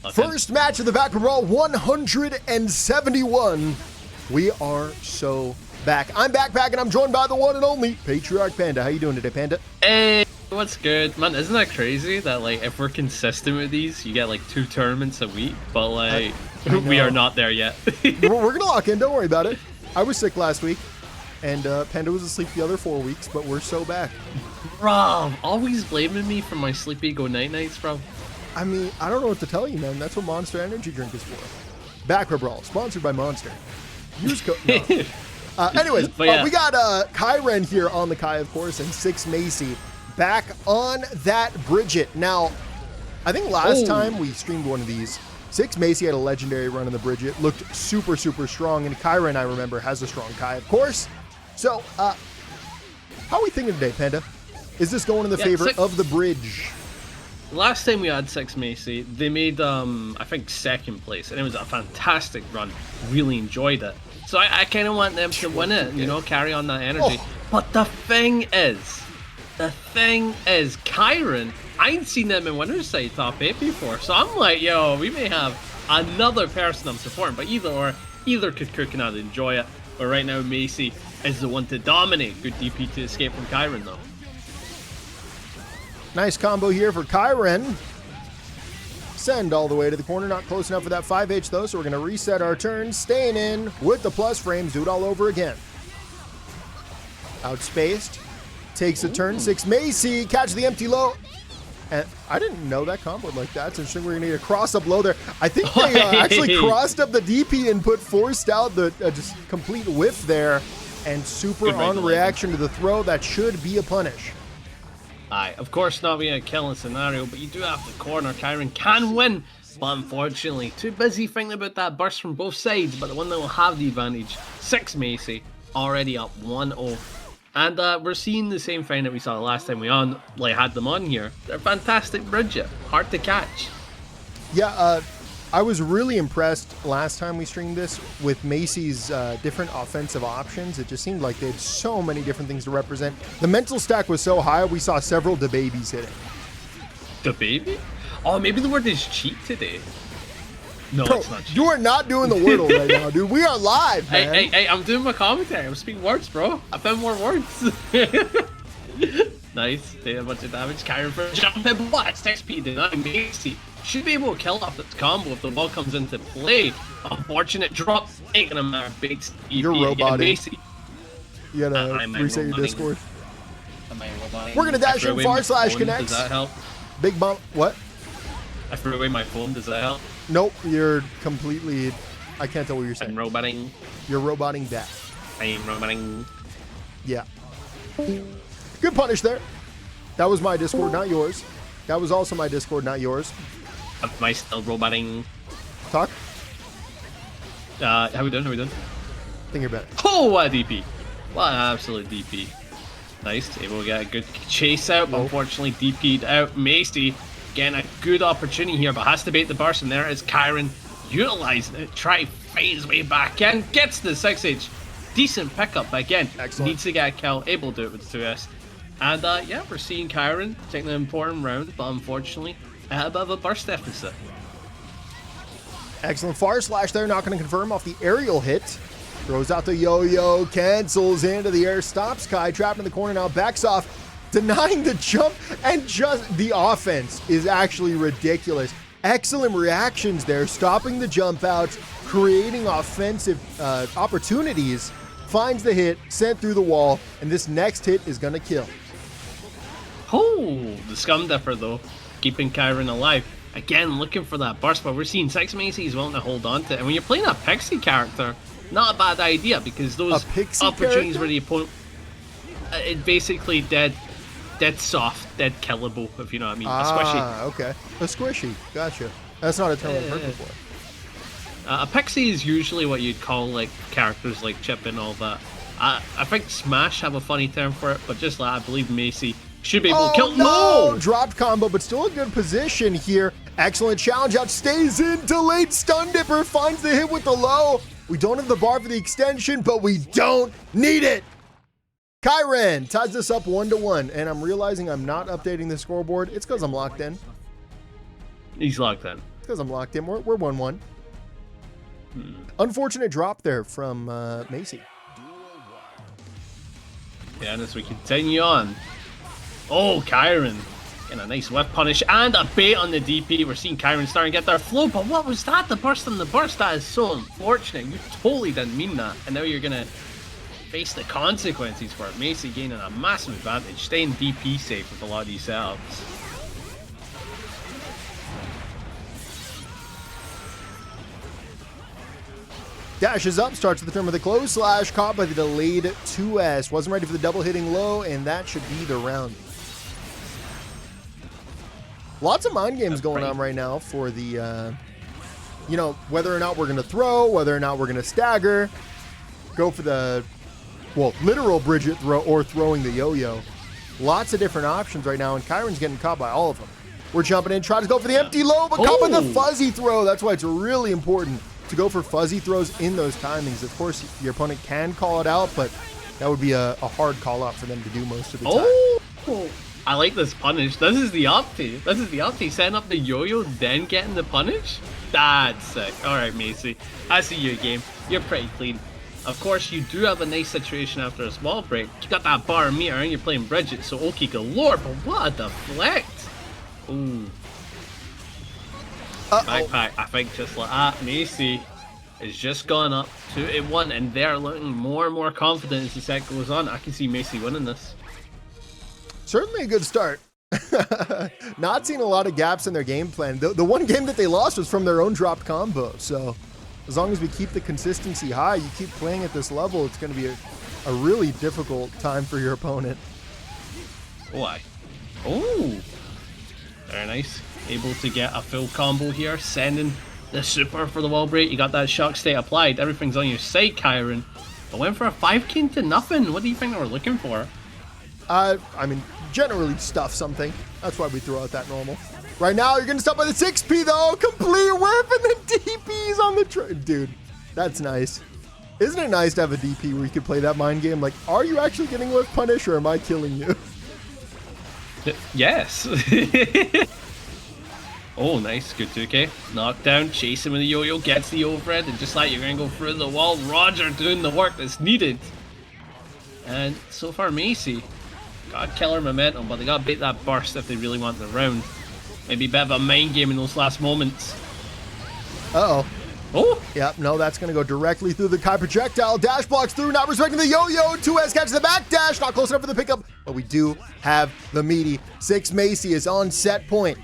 Okay. First match of the baccpaBrawl 171. We are so back. I'm baccpack and I'm joined by the one and only Patriarch Panda. How you doing today, Panda? Hey, what's good? Man, isn't that crazy that like if we're consistent with these, you get like 2 tournaments a week, but like we are not there yet. We're gonna lock in, don't worry about it. I was sick last week and Panda was asleep the other 4 weeks, but we're so back. Bro, always blaming me for my sleepy go night nights, bro. I mean, I don't know what to tell you, man. That's what Monster Energy Drink is for. baccpaBrawl, sponsored by Monster. Use code. No. Anyways, yeah. We got Kyren here on the Kai, of course, and 6 Macy back on that Bridget. Now, I think last time we streamed one of these, 6 Macy had a legendary run in the Bridget, looked super, super strong, and Kyren, I remember, has a strong Kai, of course. So, how are we thinking today, Panda? Is this going in the favor of the Bridge? Last time we had 6 Macy, they made, I think, 2nd place, and it was a fantastic run. Really enjoyed it. So I kind of want them to win it, you know, carry on that energy. Oh. But the thing is, Kyren, I ain't seen them in winner's side top 8 before. So I'm like, yo, we may have another person I'm supporting, but either could cook and I'd enjoy it. But right now, Macy is the one to dominate. Good DP to escape from Kyren, though. Nice combo here for Kyren. Send all the way to the corner. Not close enough for that 5H, though, so we're going to reset our turn. Staying in with the plus frames. Do it all over again. Outspaced. Takes a turn. 6 Macy. Catch the empty low. And I didn't know that comboed like that. It's interesting. We're going to need a cross-up low there. I think they actually crossed up the DP input, forced out the just complete whiff there, and super on reaction to the throw. That should be a punish. Aye, of course not being a killing scenario, but you do have the corner. Kyren can win, but unfortunately, too busy thinking about that burst from both sides, but the one that will have the advantage, 6 Macy, already up 1-0. And we're seeing the same thing that we saw the last time we had them on here. They're fantastic Bridget, hard to catch. Yeah, I was really impressed last time we streamed this with Macy's different offensive options. It just seemed like they had so many different things to represent. The mental stack was so high, we saw several DaBabies hitting. DaBaby? Oh, maybe the word is cheat today. No, Bro, it's not cheat. You are not doing the Wordle right now, dude. We are live, man. Hey, I'm doing my commentary. I'm speaking words, bro. I found more words. Nice. Did a bunch of damage. Kyren for jumping. What? 6p denying Macy. Should be able to kill off this combo if the ball comes into play. Unfortunate drop. Taking him out of bait. You're roboting. You gotta reset your Discord. Am I roboting? We're gonna dash in /connects. Does that help? Big bump. What? I threw away my phone. Does that help? Nope. You're completely. I can't tell what you're saying. I'm roboting. You're roboting that. I'm roboting. Yeah. Good punish there. That was my Discord, not yours. That was also my Discord, not yours. Am I still roboting? Talk. How we done? I think you're better. Oh, what a DP. What an absolute DP. Nice. Able to get a good chase out, but unfortunately DP'd out. Macy, again, a good opportunity here, but has to bait the burst, and there is Kyren utilizing it. Try to fight his way back in. Gets the 6H. Decent pickup, but again, needs to get a kill. Able to do it with 2S. And yeah, we're seeing Kyren taking an important round, but unfortunately, a bit of a burst deficit. Excellent far slash there, not going to confirm off the aerial hit. Throws out the yo-yo, cancels into the air, stops Kai, trapped in the corner now, backs off, denying the jump, and just the offense is actually ridiculous. Excellent reactions there, stopping the jump outs, creating offensive opportunities, finds the hit, sent through the wall, and this next hit is going to kill. Oh, the Scum Dipper though, keeping Kyren alive. Again, looking for that burst, but we're seeing 6 Macy is willing to hold on to it. And when you're playing a Pixie character, not a bad idea, because those opportunities where the opponent, it basically dead soft, dead killable, if you know what I mean. A squishy. Okay. A squishy. Gotcha. That's not a term I've heard before. A Pixie is usually what you'd call like characters like Chip and all that. I think Smash have a funny term for it, but just like I believe Macy should be able to kill. No! Dropped combo, but still a good position here. Excellent challenge out, stays in, delayed stun dipper, finds the hit with the low. We don't have the bar for the extension, but we don't need it. Kyren ties this up 1-1, and I'm realizing I'm not updating the scoreboard. It's because I'm locked in. He's locked in. because I'm locked in. We're 1-1. Unfortunate drop there from Macy. Yeah, and as we continue on. Oh, Kyren. And a nice whiff punish and a bait on the DP. We're seeing Kyren starting to get their flow, but what was that? The burst on the burst? That is so unfortunate. You totally didn't mean that. And now you're going to face the consequences for it. Macy gaining a massive advantage, staying DP safe with a lot of these setups. Dashes up, starts with the turn with a close slash, caught by the delayed 2S. Wasn't ready for the double hitting low, and that should be the round. Lots of mind games going on right now for the, you know, whether or not we're going to throw, whether or not we're going to stagger, go for the, well, literal Bridget throw or throwing the yo-yo. Lots of different options right now, and Kyren's getting caught by all of them. We're jumping in, trying to go for the empty low, but caught by the fuzzy throw. That's why it's really important to go for fuzzy throws in those timings. Of course, your opponent can call it out, but that would be a hard call out for them to do most of the time. I like this punish. This is the opti. This is the opti. Setting up the yo-yo, then getting the punish? That's sick. Alright, Macy. I see your game. You're pretty clean. Of course, you do have a nice situation after a small break. You got that bar meter and you're playing Bridget, so okay galore, but what a deflect. Ooh. Backpack, I think just like that, Macy is just gone up 2-1, and they're looking more and more confident as the set goes on. I can see Macy winning this. Certainly a good start. Not seeing a lot of gaps in their game plan. The one game that they lost was from their own dropped combo, so as long as we keep the consistency high, you keep playing at this level, it's going to be a really difficult time for your opponent. Why? Oh, very nice. Able to get a full combo here, sending the super for the wall break. You got that shock state applied. Everything's on your side, Kyren. I went for a 5k to nothing. What do you think they were looking for? I mean, generally stuff something. That's why we throw out that normal. Right now, you're getting stuck by the 6p though. Complete whip and the DP's on the dude, that's nice. Isn't it nice to have a DP where you can play that mind game? Like, are you actually getting whip punish or am I killing you? Yes. Oh, nice. Good 2k. Knockdown, chasing with the yo-yo, gets the overhead, and just like you're going to go through the wall, Roger doing the work that's needed. And so far, Macy got killer momentum, but they got to bait that burst if they really want the round. Maybe a bit of a mind game in those last moments. Uh-oh. Oh! Yep, no, that's going to go directly through the Kai projectile. Dash blocks through, not respecting the yo-yo. 2S catches the back dash, not close enough for the pickup, but we do have the meaty. 6 Macy is on set point.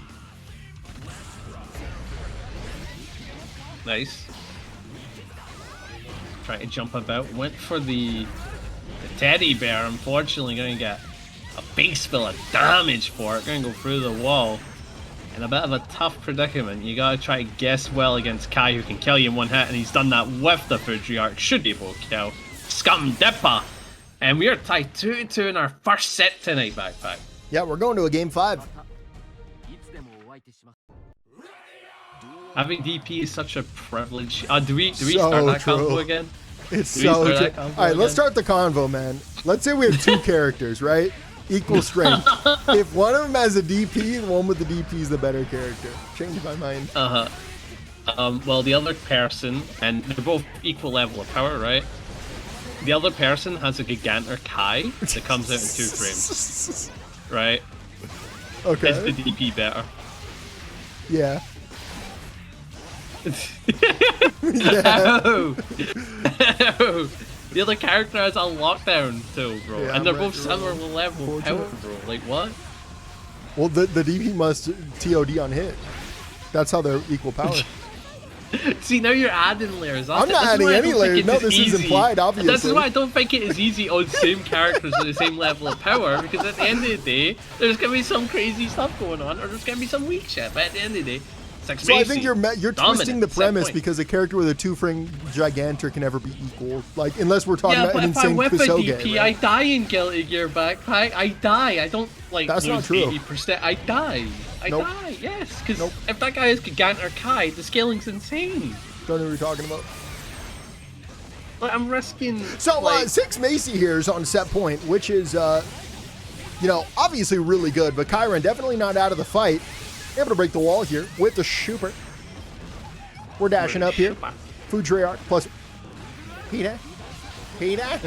Nice. Trying to jump about. Went for the teddy bear. Unfortunately, going to get a base fill of damage for it. Going to go through the wall. In a bit of a tough predicament. You got to try to guess well against Kai, who can kill you in one hit. And he's done that with the Patriarch. Should be able to kill. Scum Dippa. And we are tied 2-2 in our first set tonight, Backpack. Yeah, we're going to a game 5. Having DP is such a privilege. Do we start that convo again? It's so true. All right, let's start the convo, man. Let's say we have 2 characters, right? Equal strength. If one of them has a DP, the one with the DP is the better character. Change my mind. Well, the other person, and they're both equal level of power, right? The other person has a Gigantor Kai that comes out in 2 frames, right? Okay. Is the DP better? Yeah. Yeah. Oh. The other character has a lockdown too, bro, yeah, and they're both similar level of power, bro. Like what? Well, the DP must TOD on hit. That's how they're equal power. See, now you're adding layers. I'm not adding any layers. No, this is implied, obviously. This is why I don't think it is easy on same characters with the same level of power, because at the end of the day, there's gonna be some crazy stuff going on, or there's gonna be some weak shit. But at the end of the day. So I think you're twisting the premise because a character with a 2-frame Gigantor can never be equal. Like, unless we're talking about an insane Kusoge. Yeah, but if I whip a DP, right? I die in Guilty Gear Backpack. I die. I don't, like, that's lose 80%. I die. I die, yes. Because if that guy is Gigantor Kai, the scaling's insane. Don't know what you're talking about. Like, I'm risking... So, like, 6 Macy here is on set point, which is, you know, obviously really good. But Kyren definitely not out of the fight. Able to break the wall here with the super. We're dashing up here. Patriarch plus Pina. Pina.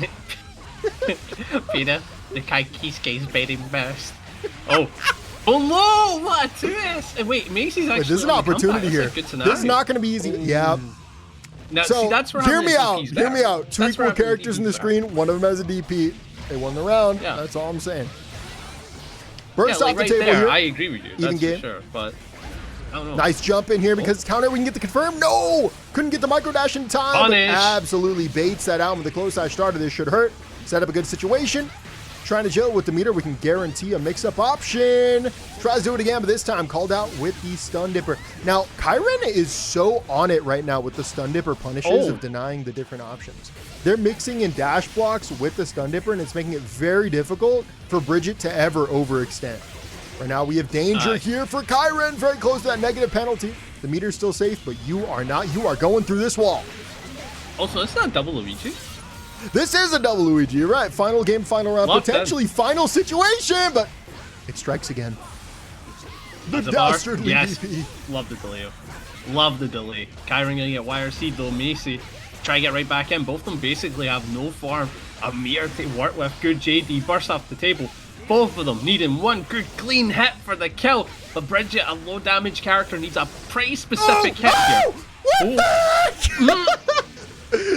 Pina. The Kai Kiske's baiting burst. Oh. Oh no! What a twist! And wait, Macy's actually. Wait, there's an opportunity here. This is not going to be easy. Yeah. Now, so see, that's where hear me out. Hear me out. Two That's equal characters in the screen. One of them has a DP. They won the round. Yeah. That's all I'm saying. Burst like off the right table there, here. I agree with you. Even That's game. for sure. But I don't know. Nice jump in here because it's counter. We can get the confirm. No! Couldn't get the micro dash in time. Punish. Absolutely baits that out with the close dash starter. This should hurt. Set up a good situation. Trying to chill with the meter. We can guarantee a mix-up option. Tries to do it again, but this time called out with the stun dipper. Now, Kyren is so on it right now with the stun dipper punishes of denying the different options. They're mixing in dash blocks with the stun dipper, and it's making it very difficult for Bridget to ever overextend. Right now, we have danger here for Kyren. Very close to that negative penalty. The meter's still safe, but you are not. You are going through this wall. Also, it's not double Luigi. This is a double Luigi. You're right. Final game, final round, Love potentially final situation, but it strikes again. The dastardly DP. Love the delay. Love the delay. Kyren gonna get YRC, though Macy try to get right back in. Both of them basically have no form of meter to work with. Good JD burst off the table. Both of them needing one good clean hit for the kill. But Bridget, a low damage character, needs a pretty specific hit here.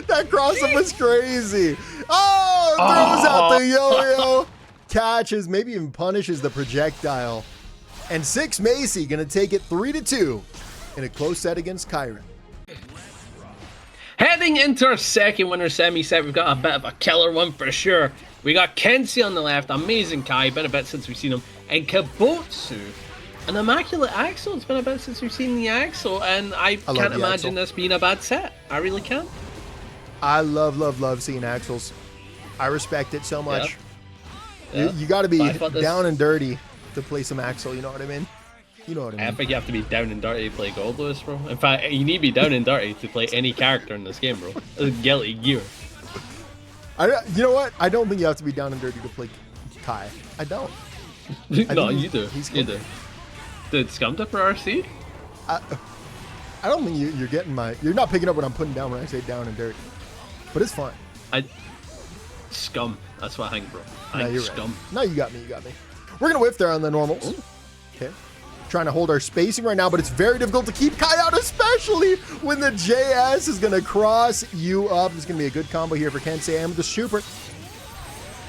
That cross-up was crazy. Oh, throws out the yo-yo. Catches, maybe even punishes the projectile. And 6 Macy gonna take it 3-2 in a close set against Kyren. Heading into our second winner semi set, we've got a bit of a killer one for sure. We got Kensei on the left, amazing Kai, been a bit since we've seen him, and Kibotsu, an immaculate Axl. It's been a bit since we've seen the Axl, and I can't imagine this being a bad set. I really can't. I love seeing Axls. I respect it so much. Yeah. You got to be down and dirty to play some Axl, you know what I mean? You know what I mean. I think you have to be down and dirty to play Goldlewis, bro. In fact, you need to be down and dirty to play any character in this game, bro. It's guilty gear. You know what? I don't think you have to be down and dirty to play Kai. I don't. No, you do. You do. Dude, Scum Dipper RC? I don't think you're getting my... You're not picking up what I'm putting down when I say down and dirty. But it's fine. Scum. That's what I think, bro. No, you're scum. Right. No, you got me. You got me. We're going to whiff there on the normals. Ooh. Okay. Trying to hold our spacing right now, but it's very difficult to keep Kai out, especially when the JS is going to cross you up. It's going to be a good combo here for Kensei and with the super.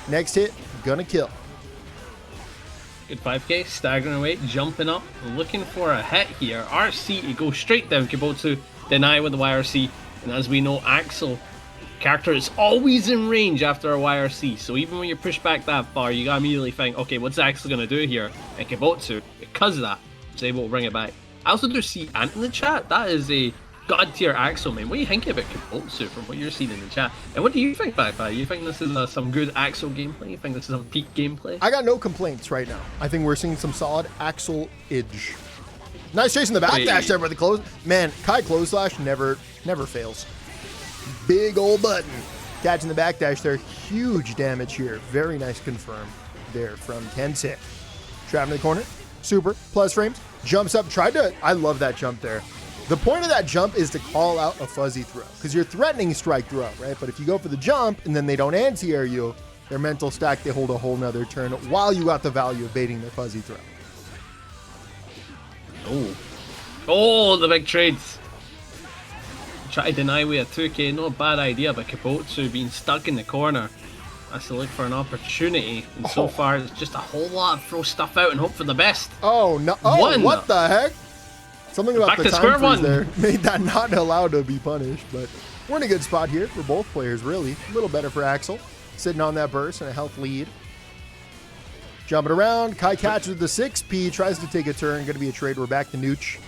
Next hit, gonna kill. Good 5k, staggering away, jumping up, looking for a hit here. RC to go straight down Kibotsu, deny with the YRC. And as we know, Axl character is always in range after a YRC. So even when you push back that far, you gotta immediately think, okay, what's Axl gonna do here? And Kibotsu, because of that, is able to bring it back. I also do see Ant in the chat. That is a god tier Axl, man. What do you think about Kibotsu from what you're seeing in the chat? And what do you think, baccpack? You think this is some good Axl gameplay? You think this is some peak gameplay? I got no complaints right now. I think we're seeing some solid Axl-age. Nice chase in the backdash there for the close. Man, Kai close slash never fails. Big old button. Catching the backdash there. Huge damage here. Very nice confirm there from Kensei. Trap in the corner. Super. Plus frames. Jumps up. I love that jump there. The point of that jump is to call out a fuzzy throw. Because you're threatening strike throw, right? But if you go for the jump and then they don't anti-air you, their mental stack, they hold a whole nother turn while you got the value of baiting their fuzzy throw. Oh, the big trades. Try to deny we a 2k, not a bad idea, but Kibotsu being stuck in the corner. Has to look for an opportunity, and so far it's just a whole lot of throw stuff out and hope for the best. Oh no! Oh, what the heck? Something about the time freeze there made that not allowed to be punished, but we're in a good spot here for both players, really. A little better for Axl, sitting on that burst and a health lead. Jumping around, Kai catches the 6P, tries to take a turn, going to be a trade. We're back to Nooch.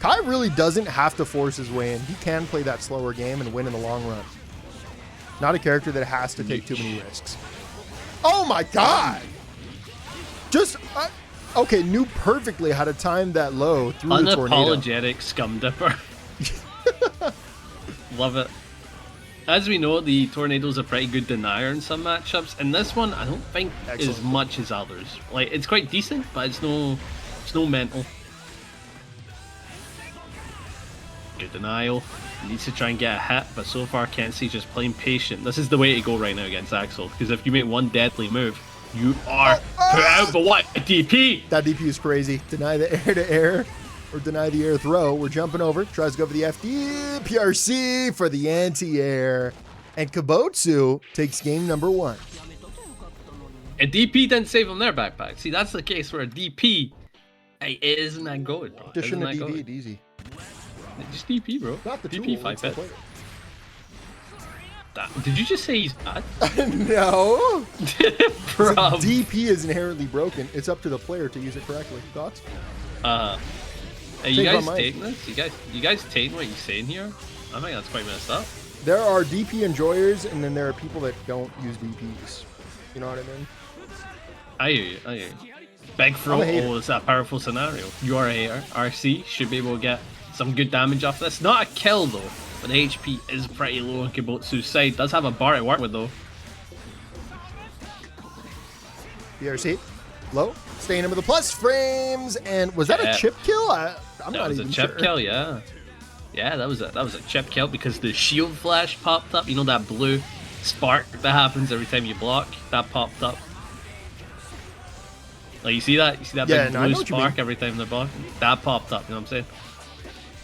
Kai really doesn't have to force his way in. He can play that slower game and win in the long run. Not a character that has to take too many risks. Oh my god! Just, okay, knew perfectly how to time that low through the tornado. Unapologetic scum dipper. Love it. As we know, the tornado's a pretty good denier in some matchups, and this one I don't think as much as others. Like, it's quite decent, but it's no mental. Good denial. Needs to try and get a hit, but so far Kensei just playing patient. This is the way to go right now against Axl, because if you make one deadly move, you are put out. But what? A DP! That DP is crazy. Deny the air-to-air, or deny the air throw. We're jumping over. Tries to go for the FD. PRC for the anti-air. And Kibotsu takes game number 1. A DP didn't save him there, backpack. See, that's the case where a DP, it isn't that good, bro. Just shouldn't have DP'd easy. Just DP, bro. Not the DP tool, 5 it's the hit. Did you just say he's bad? No. Bro. DP is inherently broken. It's up to the player to use it correctly. Thoughts? Are you guys taking this? You guys taking what you're saying here? I think that's quite messed up. There are DP enjoyers, and then there are people that don't use DPs. You know what I mean? I hear you. Big throw is a powerful scenario. Your RC should be able to get some good damage off this. Not a kill though, but the HP is pretty low on Kibotsu's side. Does have a bar to work with though. PRC, low, staying in with the plus frames, and was that a chip kill? I'm not even sure. That was a chip kill, yeah. Yeah, that was a chip kill because the shield flash popped up. You know that blue spark that happens every time you block? That popped up. Like you see that? You see that big blue spark every time they're blocking? That popped up. You know what I'm saying?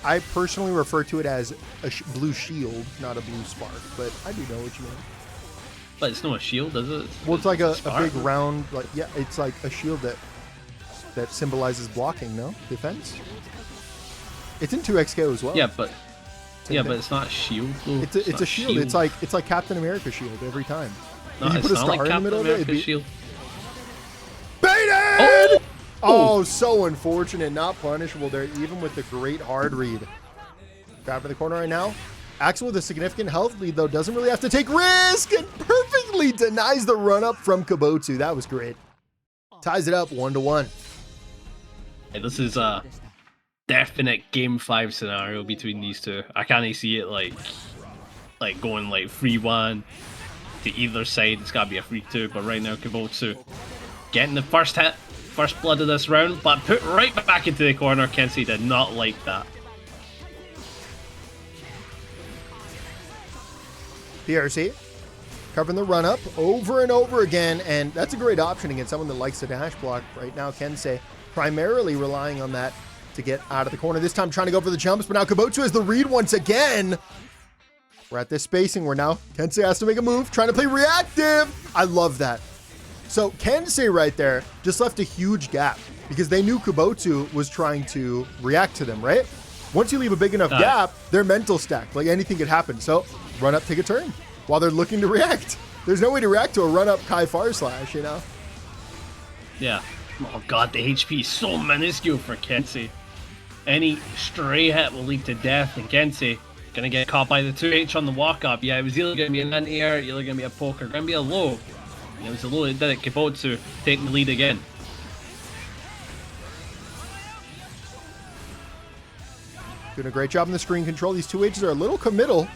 I personally refer to it as a blue shield, not a blue spark, but I do know what you mean. But it's not a shield, is it? Well, it's like a big round, like, yeah, it's like a shield that symbolizes blocking, no? Defense? It's in 2XK as well. Yeah, but it's not a shield though. It's a shield. It's like Captain America shield every time. No, you put a star in the middle of it, it'd be shield. Baited! Oh, so unfortunate. Not punishable there, even with the great hard read. Grab for the corner right now. Axl with a significant health lead, though, doesn't really have to take risk and perfectly denies the run-up from Kibotsu. That was great. Ties it up 1-1. Hey, this is a definite Game 5 scenario between these two. I can't see it like going like 3-1 to either side. It's got to be a 3-2, but right now Kibotsu getting the first hit, first blood of this round, but put right back into the corner. Kensei did not like that. PRC covering the run-up over and over again, and that's a great option against someone that likes to dash block. Right now, Kensei primarily relying on that to get out of the corner. This time trying to go for the jumps, but now Kibotsu has the read once again. We're at this spacing where now Kensei has to make a move, trying to play reactive. I love that. So Kensei right there just left a huge gap because they knew Kibotsu was trying to react to them, right? Once you leave a big enough gap, they're mental stacked. Like anything could happen. So run up, take a turn while they're looking to react. There's no way to react to a run up Kai Far Slash, you know? Yeah. Oh god, the HP is so minuscule for Kensei. Any stray hit will lead to death, and Kensei gonna get caught by the 2H on the walk up. Yeah, it was either gonna be an anti-air, either gonna be a poke, or gonna be a low. It was a low that did it. Kibotsu taking the lead again. Doing a great job in the screen control. These 2Hs are a little committal.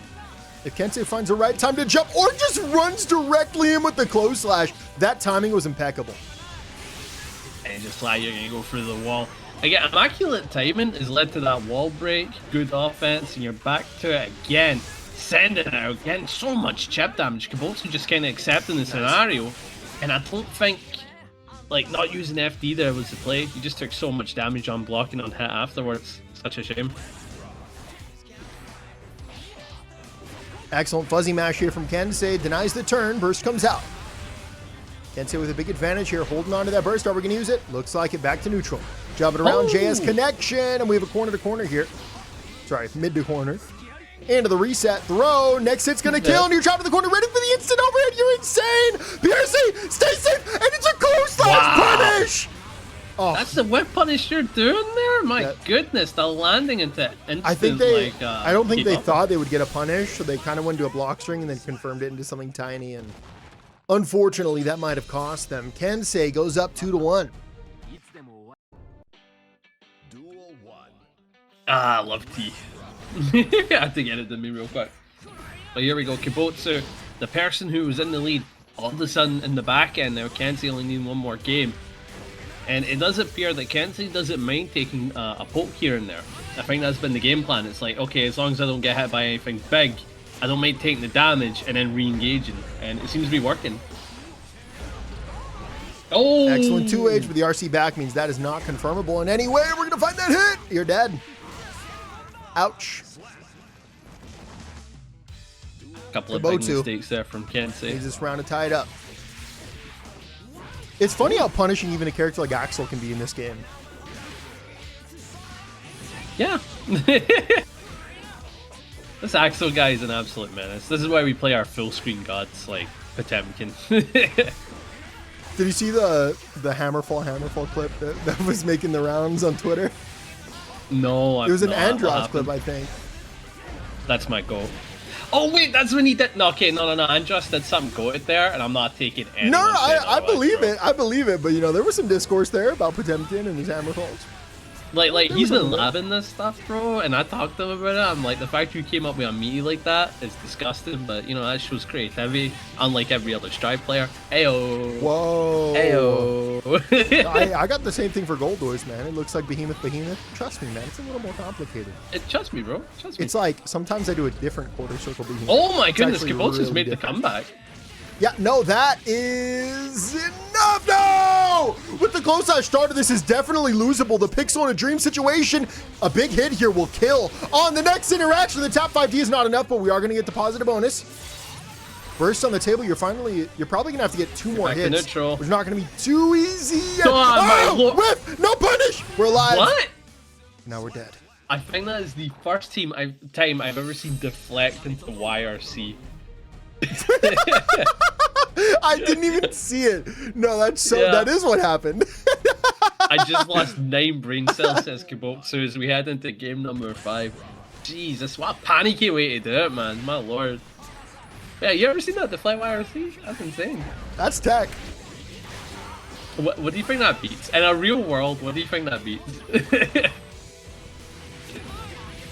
If Kensei finds the right time to jump or just runs directly in with the close slash, that timing was impeccable. And just like you're going to go through the wall. Again, immaculate timing has led to that wall break, good offense, and you're back to it again. Sending it out, getting so much chip damage. Kibotsu just kind of accepting the scenario. And I don't think, like, not using FD there was the play. You just took so much damage on blocking on hit afterwards. Such a shame. Excellent fuzzy mash here from Kensei. Denies the turn. Burst comes out. Kensei with a big advantage here. Holding on to that burst. Are we going to use it? Looks like it. Back to neutral. Jumping around. JS connection. And we have a corner to corner here. Sorry, mid to corner. Into the reset. Throw. Next hit's going to kill. And you're dropping the corner. Ready for the instant overhead. You're insane. PRC, stay safe. And it's a close slash punish. Oh. That's the whip punish you're doing there? My goodness, the landing into instant, I think they, I don't think they thought they would get a punish, so they kind of went to a block string and then confirmed it into something tiny, and unfortunately that might have cost them. Kensei goes up 2-1. Ah, love T. I have to get it to me real quick. But here we go, Kibotsu, the person who was in the lead, all of a sudden in the back end now, Kensei only needing one more game. And it does appear that Kensei doesn't mind taking a poke here and there. I think that's been the game plan. It's like, okay, as long as I don't get hit by anything big, I don't mind taking the damage and then re-engaging. And it seems to be working. Oh! Excellent 2H with the RC back means that is not confirmable in any way. We're going to find that hit. You're dead. Ouch. Couple of big mistakes there from Kensei. Needs this round to tie it up. It's funny how punishing even a character like Axl can be in this game. Yeah. This Axl guy is an absolute menace. This is why we play our full screen gods like Potemkin. Did you see the Hammerfall clip that was making the rounds on Twitter? No, it was an Andros clip, I think. That's my goal. Oh wait, that's when he did. No, okay, no. Andros did something goated there, and I'm not taking any. No, I believe it. I believe it. But you know, there was some discourse there about Potemkin and his Hammerfalls. Like he's been labbing this stuff, bro, and I talked to him about it. I'm like, the fact you came up with a me like that is disgusting, but you know, that shows creativity, unlike every other Strive player. Ayo. Whoa. Ayo. I got the same thing for Goldlewis, man. It looks like Behemoth. Trust me, man. It's a little more complicated. Trust me, bro. Trust me. It's like, sometimes I do a different quarter circle Behemoth. Oh my goodness, Kibotsu's really made different. the comeback. Yeah, no, that is enough. No! With the close out starter, this is definitely losable. The Pixel in a dream situation. A big hit here will kill. On the next interaction, the top 5D is not enough, but we are going to get the positive bonus. Burst on the table, you're probably going to have to get 2 more hits. Neutral. Which is not going to be too easy. Oh, whiff! No punish! We're alive. What? Now we're dead. I think that is the first time I've ever seen deflect into YRC. I didn't even see it. No, that is what happened. I just lost 9 brain cells, says Kibotsu, as we head into game number 5. Jesus, what a panicky way to do it, man. My lord. Yeah, you ever seen that deflect YRC? That's insane. That's tech. What do you think that beats? In a real world, what do you think that beats?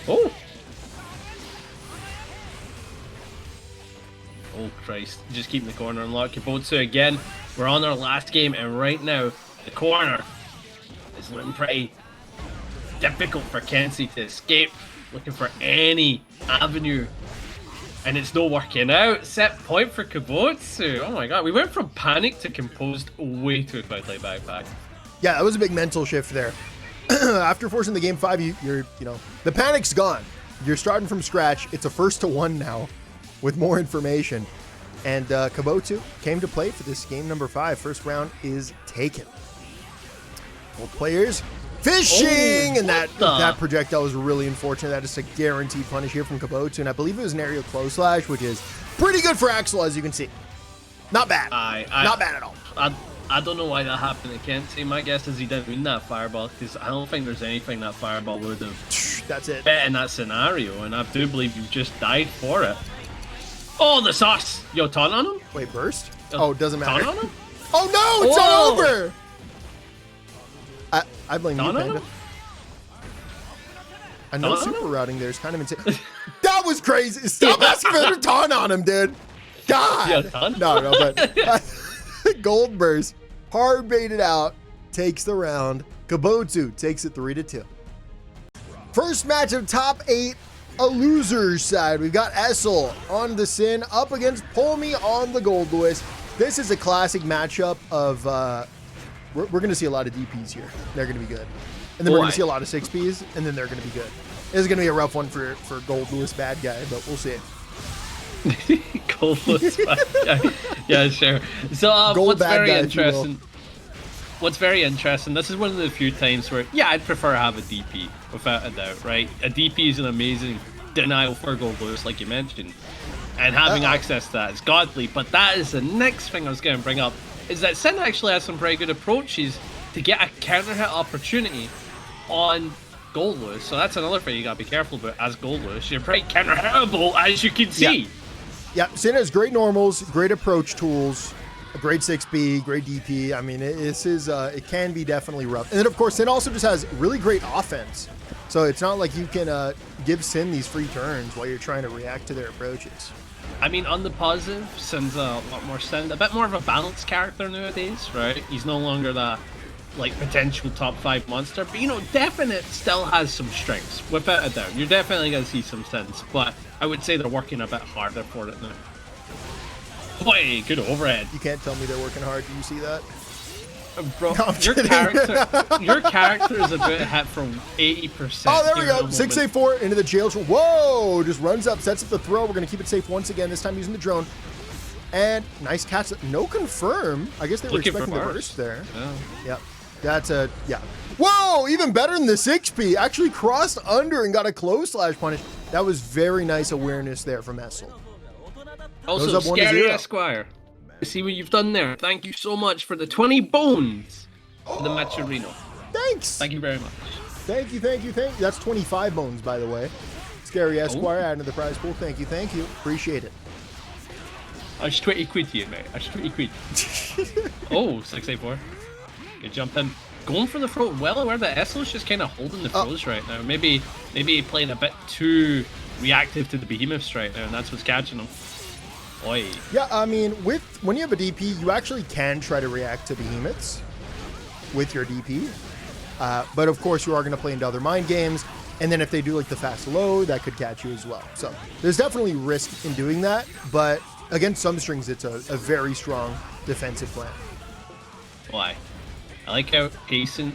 Oh! Oh Christ, just keeping the corner unlocked. Kibotsu again. We're on our last game, and right now, the corner is looking pretty difficult for Kensei to escape. Looking for any avenue. And it's not working out. Set point for Kibotsu. Oh my god, we went from panic to composed way too quickly, backpack. Yeah, that was a big mental shift there. After forcing the game 5, you're the panic's gone. You're starting from scratch. It's a 1-1 now, with more information. And Kibotsu came to play for this game number 5. First round is taken. Both players fishing, and that projectile was really unfortunate. That is a guaranteed punish here from Kibotsu, and I believe it was an aerial close slash, which is pretty good for Axl, as you can see. Not bad. Not bad at all. I don't know why that happened to Kensei. My guess is he didn't win that fireball, because I don't think there's anything that fireball would have That's it. bet in that scenario, and I do believe you just died for it. Oh, the sauce! Yo, taunt on him? Wait, burst? Oh, it doesn't matter. Taunt on him? Oh no, it's not over! I blame you, Panda. I know super routing there is kind of insane. That was crazy. Stop asking for the taunt on him, dude. God. Yeah, no, but Gold Burst, hard baited out, takes the round. Kibotsu takes it 3-2. First match of top 8, a loser's side. We've got Essull on the Sin up against Polmi on the Goldlewis. This is a classic matchup of, we're going to see a lot of DPs here. They're going to be good. And then we're going to see a lot of 6Ps, and then they're going to be good. This is going to be a rough one for Goldlewis bad guy, but we'll see. Goldlewis bad guy. Yeah, sure. So what's very interesting... What's very interesting, this is one of the few times where, yeah, I'd prefer to have a DP, without a doubt, right? A DP is an amazing denial for Goldlewis, like you mentioned. And having access to that is godly, but that is the next thing I was going to bring up, is that Sin actually has some pretty good approaches to get a counter hit opportunity on Goldlewis. So that's another thing you got to be careful about as Goldlewis. You're pretty counter hittable, as you can see. Yeah, Sin has great normals, great approach tools, a great 6B, great DP. I mean, it can be definitely rough. And then, of course, Sin also just has really great offense. So it's not like you can give Sin these free turns while you're trying to react to their approaches. I mean, on the positive, Sin's a lot more a bit more of a balanced character nowadays, right? He's no longer that like potential top 5 monster, but you know, Definite still has some strengths, without a doubt. You're definitely gonna see some sense, but I would say they're working a bit harder for it now. Boy, good overhead. You can't tell me they're working hard. Do you see that? Bro, No, your character is about hit from 80%. Oh, there we go. 6A4 into the jail. Whoa! Just runs up, sets up the throw. We're going to keep it safe once again, this time using the drone. And nice catch. No confirm. I guess they were expecting the burst there. Yeah. Yep. That's a, yeah. Whoa! Even better than the 6P. Actually crossed under and got a close slash punish. That was very nice awareness there from Essull. Also, Scary Esquire. See what you've done there. Thank you so much for the 20 bones for the Maturino. Thanks. Thank you very much. Thank you, thank you, thank you. That's 25 bones, by the way. Scary Esquire adding to the prize pool. Thank you, thank you. Appreciate it. That's 20 quid here, mate. That's 20 quid. Oh, 6A4. Good jump in. Going for the throw. Well aware that Essull's just kind of holding the throws right now. Maybe playing a bit too reactive to the behemoths right now, and that's what's catching him. Oi. Yeah, I mean, when you have a DP, you actually can try to react to behemoths with your DP. But of course, you are going to play into other mind games. And then if they do like the fast low, that could catch you as well. So there's definitely risk in doing that. But against some strings, it's a very strong defensive plan. Why? I like how patient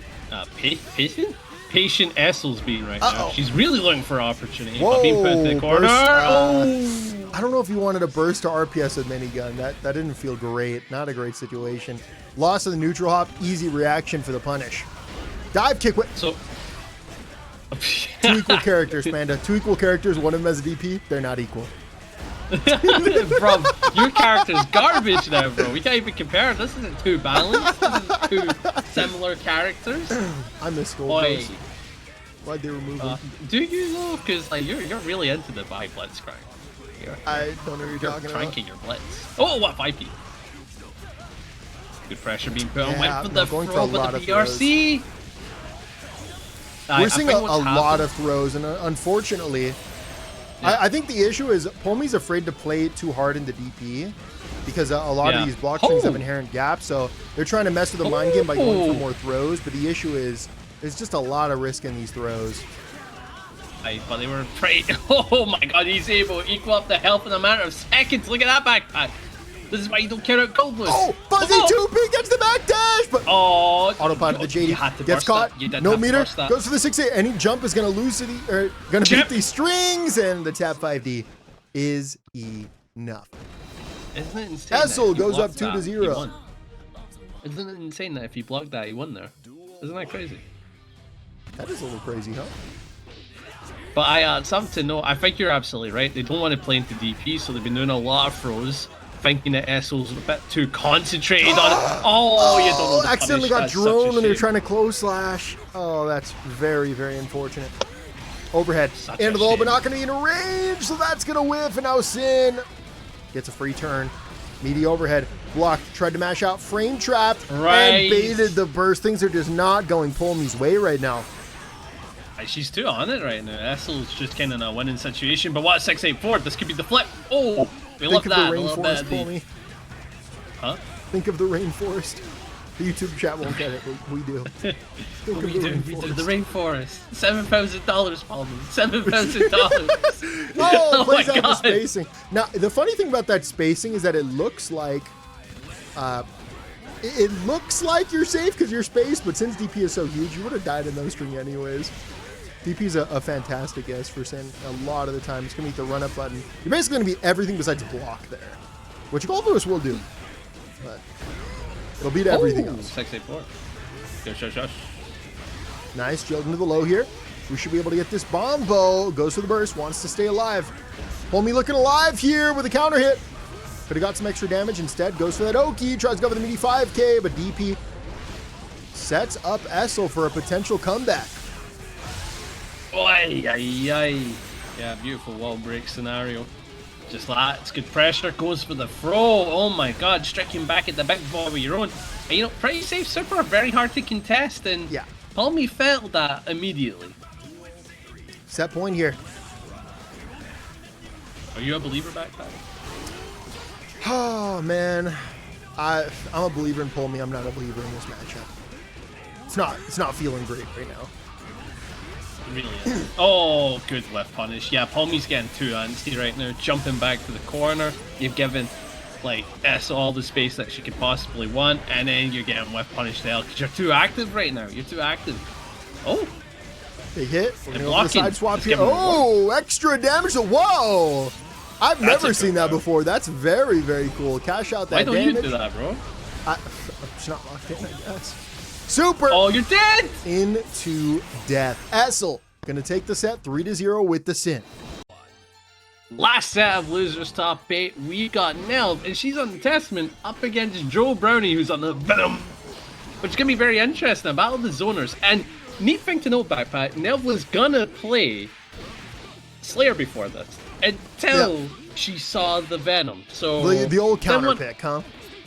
Essull's being right now. She's really looking for opportunity. Whoa, being put in the corner. I don't know if you wanted to burst to RPS with minigun. That didn't feel great. Not a great situation. Loss of the neutral hop. Easy reaction for the punish. Dive kick. So 2 equal characters, Panda. 2 equal characters. One of them as a DP. They're not equal. Bro, your character's garbage now, bro. We can't even compare. This isn't too balanced. This is 2 similar characters. I miss Goldlewis. Why'd they remove him? Do you know? Because like you're really into the by blitz crank. I don't know what you're talking about. Cranking your blitz. Oh, what 5P? Good pressure being put on. Went for the throw with the BRC. We're seeing a lot of throws, and unfortunately, I think the issue is Polmi's afraid to play too hard in the DP because a lot of these block strings have inherent gaps, so they're trying to mess with the mind game by going for more throws, but the issue is there's just a lot of risk in these throws. But they were pretty... Oh my god, he's able to equal up the health in a matter of seconds. Look at that backpack. This is why you don't care about Goldlewis. Oh, Fuzzy 2P gets the back dash, but autopilot to the JD gets caught. No meter, goes for the 6A. Any jump is going to lose going to beat these strings, and the tap 5D is enough. Isn't it insane? Essull goes up 2-0. Isn't it insane that if you blocked that, he won there? Isn't that crazy? That is a little crazy, huh? But something to know, I think you're absolutely right. They don't want to play into DP, so they've been doing a lot of throws, thinking that Essull's a bit too concentrated on it. Oh, you don't know. Accidentally got drone and they're trying to close slash. Oh, that's very, very unfortunate. Overhead. Into the low, but not going to be in range, so that's going to whiff, and now Sin gets a free turn. Meaty overhead. Blocked. Tried to mash out. Frame trapped. And baited the burst. Things are just not going Polmi's way right now. She's too on it right now. Essull's just kind of in a winning situation. But what 6-8-4? This could be the flip. Oh, we love that. Think of the rainforest, Polmi. Huh? Think of the rainforest. The YouTube chat won't get it, but we do. We do the rainforest. $7,000, Polmi. $7,000. Oh, plays out the spacing. Now, the funny thing about that spacing is that it looks like you're safe because you're spaced, but since DP is so huge, you would have died in those string anyways. DP is a fantastic guess for Sin. A lot of the time, it's going to be the run-up button. You're basically going to be everything besides block there, which Goldlewis will do. But it'll beat everything else. 6-8-4. Shush. Nice, jilled into the low here. We should be able to get this bombo. Goes for the burst, wants to stay alive. Polmi looking alive here with a counter hit. Could have got some extra damage instead. Goes for that Oki. Tries to go for the meaty 5K, but DP sets up Essull for a potential comeback. Yeah, beautiful wall break scenario. Just like that. It's good pressure. Goes for the throw. Oh my god. Striking back at the big ball with your own. And, you know, pretty safe super. Very hard to contest. And yeah, Polmi felt that immediately. Set point here. Are you a believer, backpack? Oh man, I'm a believer in Polmi. I'm not a believer in this matchup. it's not feeling great right now. Really is. Oh, good left punish. Yeah, Polmi's getting too antsy right now, jumping back to the corner. You've given like Essull all the space that she could possibly want, and then you're getting whiff punished there because you're too active right now. You're too active. Oh, big hit. We're gonna go for the blocking. side swap here. Oh, extra damage. Whoa! I've never seen that bro. before. That's very, very cool. Cash out that why don't damage. you do that, bro? I'm just not locked in, I guess. Super. Oh, you're dead. Into death. Essull gonna take the set 3-0 with the Sin. Last set of losers top 8, we got Nhelv, and she's on the Testament up against Brownie, who's on the Venom, which is gonna be very interesting. A battle of the zoners. And neat thing to note, baccpack, Nhelv was gonna play Slayer before this until she saw the Venom. So the old counter pick, huh?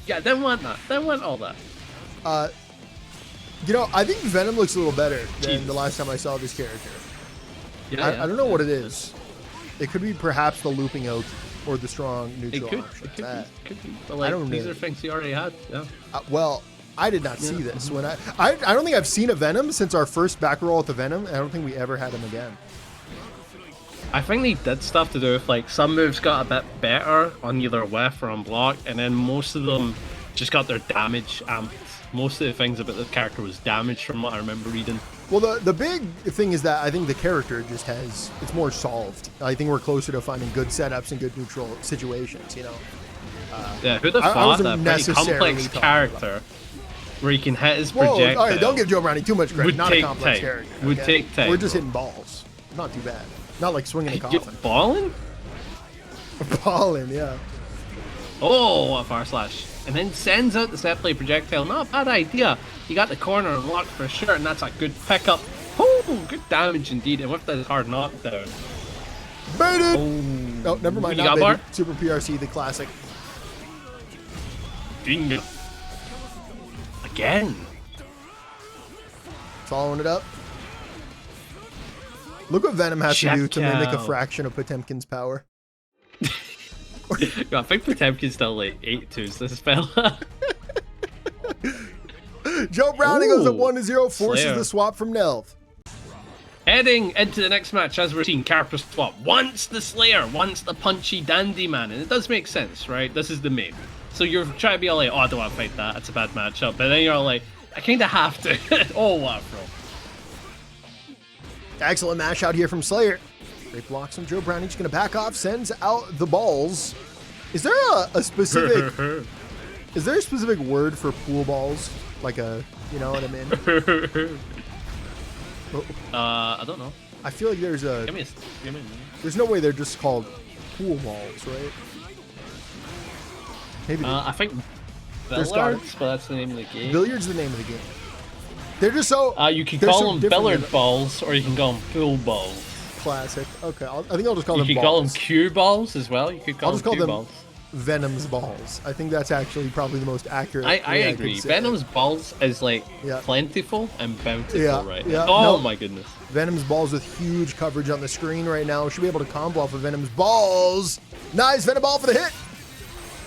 Yeah, then want that. Then want all that. You know, I think Venom looks a little better than the last time I saw this character. Yeah, I don't know what it is. It could be perhaps the looping oak or the strong neutral option. It could be. But like, these are things you already had. Yeah. Well, I did not see this. When I don't think I've seen a Venom since our first baccpack with the Venom. I don't think we ever had him again. I think they did stuff to do with like some moves got a bit better on either whiff or on block, and then most of them just got their damage amped. Most of the things about the character was damage from what I remember reading. Well, the big thing is that I think the character just it's more solved. I think we're closer to finding good setups and good neutral situations, you know? Yeah, who'd have thought that pretty complex character where he can hit his projectile. All right, don't give Joe Brownie too much credit. Not a complex time. character. Would take time. We're just hitting balls. Not too bad. Not like swinging a coffin. Balling? Balling, yeah. Oh, a far slash. And then sends out the set play projectile. Not a bad idea. You got the corner unlocked for sure, and that's a good pickup. Oh, good damage indeed. And with that hard knockdown. Baited! Oh, never mind. You Not got baited. Super PRC, the classic. Bingo. Again. Following it up. Look what Venom has to do to mimic a fraction of Potemkin's power. I think Potemkin's still like 8-2s this fella. Joe Brownie goes up 1-0, forces Slayer. the swap from Nhelv. Heading into the next match, as we're seeing, character swap. Once the Slayer, once the punchy dandy man, and it does make sense, right? This is the main. So you're trying to be all like, oh, I don't want to fight that. That's a bad matchup. But then you're all like, I kind of have to. Oh, wow, bro. Excellent mash out here from Slayer. Great blocks from Joe Brownie. He's going to back off, sends out the balls. Is there a specific... Is there a specific word for pool balls? Like a... You know what I mean? I don't know. I feel like there's a... Give me a minute. There's no way they're just called pool balls, right? Maybe. I think billiards, but that's the name of the game. Billiards is the name of the game. They're just so... you can call them billiard balls, or you can call them pool balls. Classic. Okay, I think I'll just call them balls. You can call them cue balls as well. You could call them cue balls. Venom's balls. I think that's actually probably the most accurate. I agree. Venom's balls is like plentiful and bountiful, right? Yeah. Oh my goodness. Venom's balls with huge coverage on the screen right now. Should be able to combo off of Venom's balls. Nice Venom ball for the hit.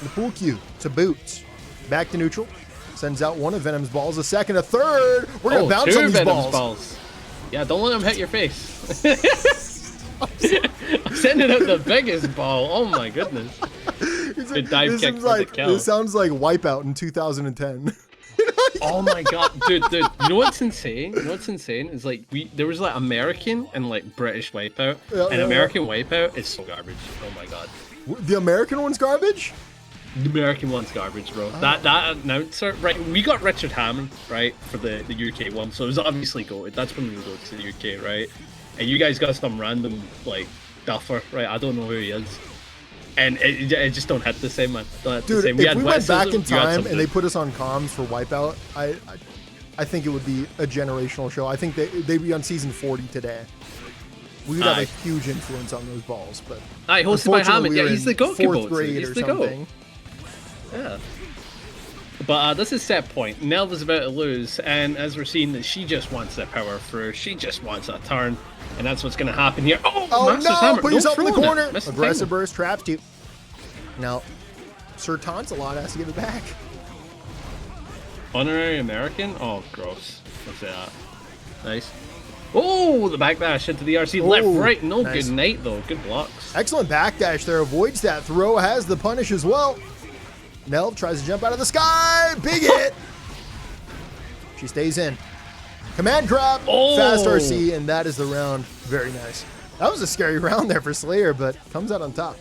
The pool cue to boot. Back to neutral. Sends out one of Venom's balls. A second, a third. We're gonna bounce on these Venom's balls. Yeah, don't let them hit your face. I'm sending out the biggest ball. Oh my goodness. Good dive kick for the kill. This sounds like Wipeout in 2010. Oh my god, dude. You know what's insane? You know what's insane is like there was like American and like British Wipeout, and American Wipeout is so garbage. Oh my god. The American one's garbage? The American one's garbage, bro. That announcer, right? We got Richard Hammond, right, for the UK one, so it was obviously goated. That's when we go to the UK, right? And you guys got some random like duffer, right? I don't know who he is. And it just don't hit the same, man. Dude, if we went back in time and they put us on comms for Wipeout, I think it would be a generational show. I think they'd be on season 40 today. We would have a huge influence on those balls, but hosted by Hammond. Yeah, he's the GOAT. Fourth grade he's or the something. Yeah. But this is set point. Nhelv is about to lose, and as we're seeing that she just wants that power through. She just wants a turn, and that's what's going to happen here. Oh no! Hammer. Put yourself in the corner. Aggressive timing. Burst traps you. Now, Sir Taunts-a-Lot has to give it back. Honorary American? Oh, gross. I'll say that. Nice. Oh, the backdash into the RC. Left, right. No, nice. Good night, though. Good blocks. Excellent backdash there. Avoids that throw. Has the punish as well. Nhelv tries to jump out of the sky. Big hit. She stays in. Command grab. Fast RC. And that is the round. Very nice. That was a scary round there for Slayer, but comes out on top.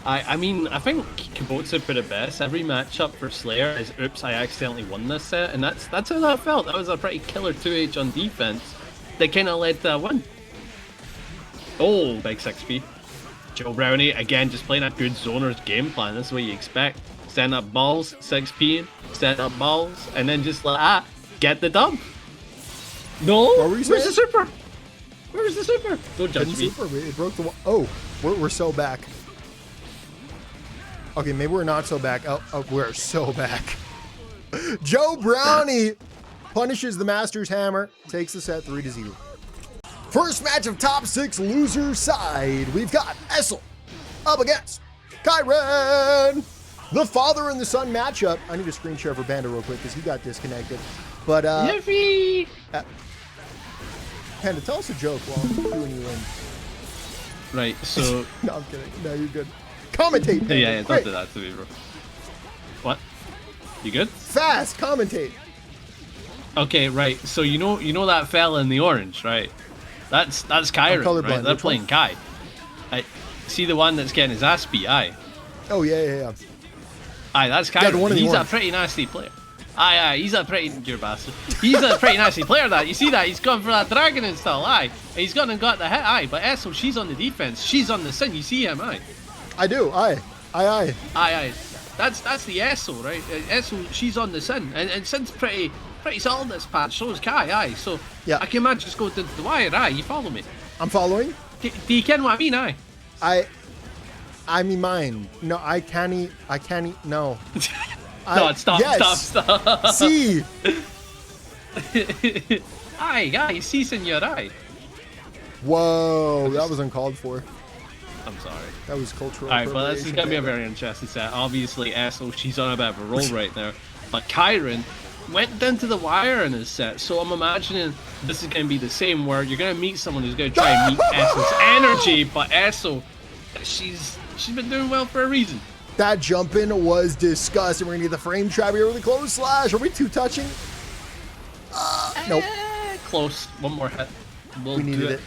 I mean, I think Kibotsu put it best. Every matchup for Slayer is, oops, I accidentally won this set. And that's how that felt. That was a pretty killer 2H on defense that kind of led to a win. Oh, big 6P. Joe Brownie, again, just playing a good zoner's game plan. That's what you expect. Send up balls, 6P, send up balls, and then just like, get the dub. No, where's the super? Where's the super? Don't judge me. Super. It broke the wall. Oh, we're so back. Okay, maybe we're not so back. Oh, we're so back. Joe Brownie punishes the Master's Hammer, takes the set 3-0. First match of top 6 loser side. We've got Essull up against Kyren. The father and the son matchup. I need a screen share for Panda real quick because he got disconnected. But Yippee! Panda, tell us a joke while I'm doing you in. Right, so no, I'm kidding. No, you're good. Commentate, Panda. Yeah, don't do that to me, bro. What? You good? Fast, commentate. Okay, right. So you know that fella in the orange, right? That's Kyren, right? They're playing Kai. See the one that's getting his ass beat, aye. Oh yeah. Aye, that's Kyren. He's a pretty nasty player. Aye, he's a pretty bastard. He's a pretty nasty player. That you see that he's gone for that dragon and stuff. Aye, and he's gone and got the hit. Aye, but Essull, she's on the defense. She's on the sin. You see him, aye. I do. Aye. That's the Essull, right? Essull, she's on the sin, and Sin's pretty solid this patch. So is Kai, aye. So yeah, I can imagine just going to the wire, aye. You follow me? I'm following. Do you ken what I mean, aye? I mean mine. No, I can't. No. No, stop. See. Aye, see, senor, aye. Whoa, that was uncalled for. I'm sorry. That was cultural. Alright, but this is going to be a very interesting set. Obviously, Essull, she's on a bit of a roll right now. But Kyren went down to the wire in his set, so I'm imagining this is going to be the same, where you're going to meet someone who's going to try and meet Essull's energy, but Essull, she's been doing well for a reason. That jump in was disgusting. We're going to get the frame trap here with a close slash. Are we two touching? Nope. Close. One more hit. We needed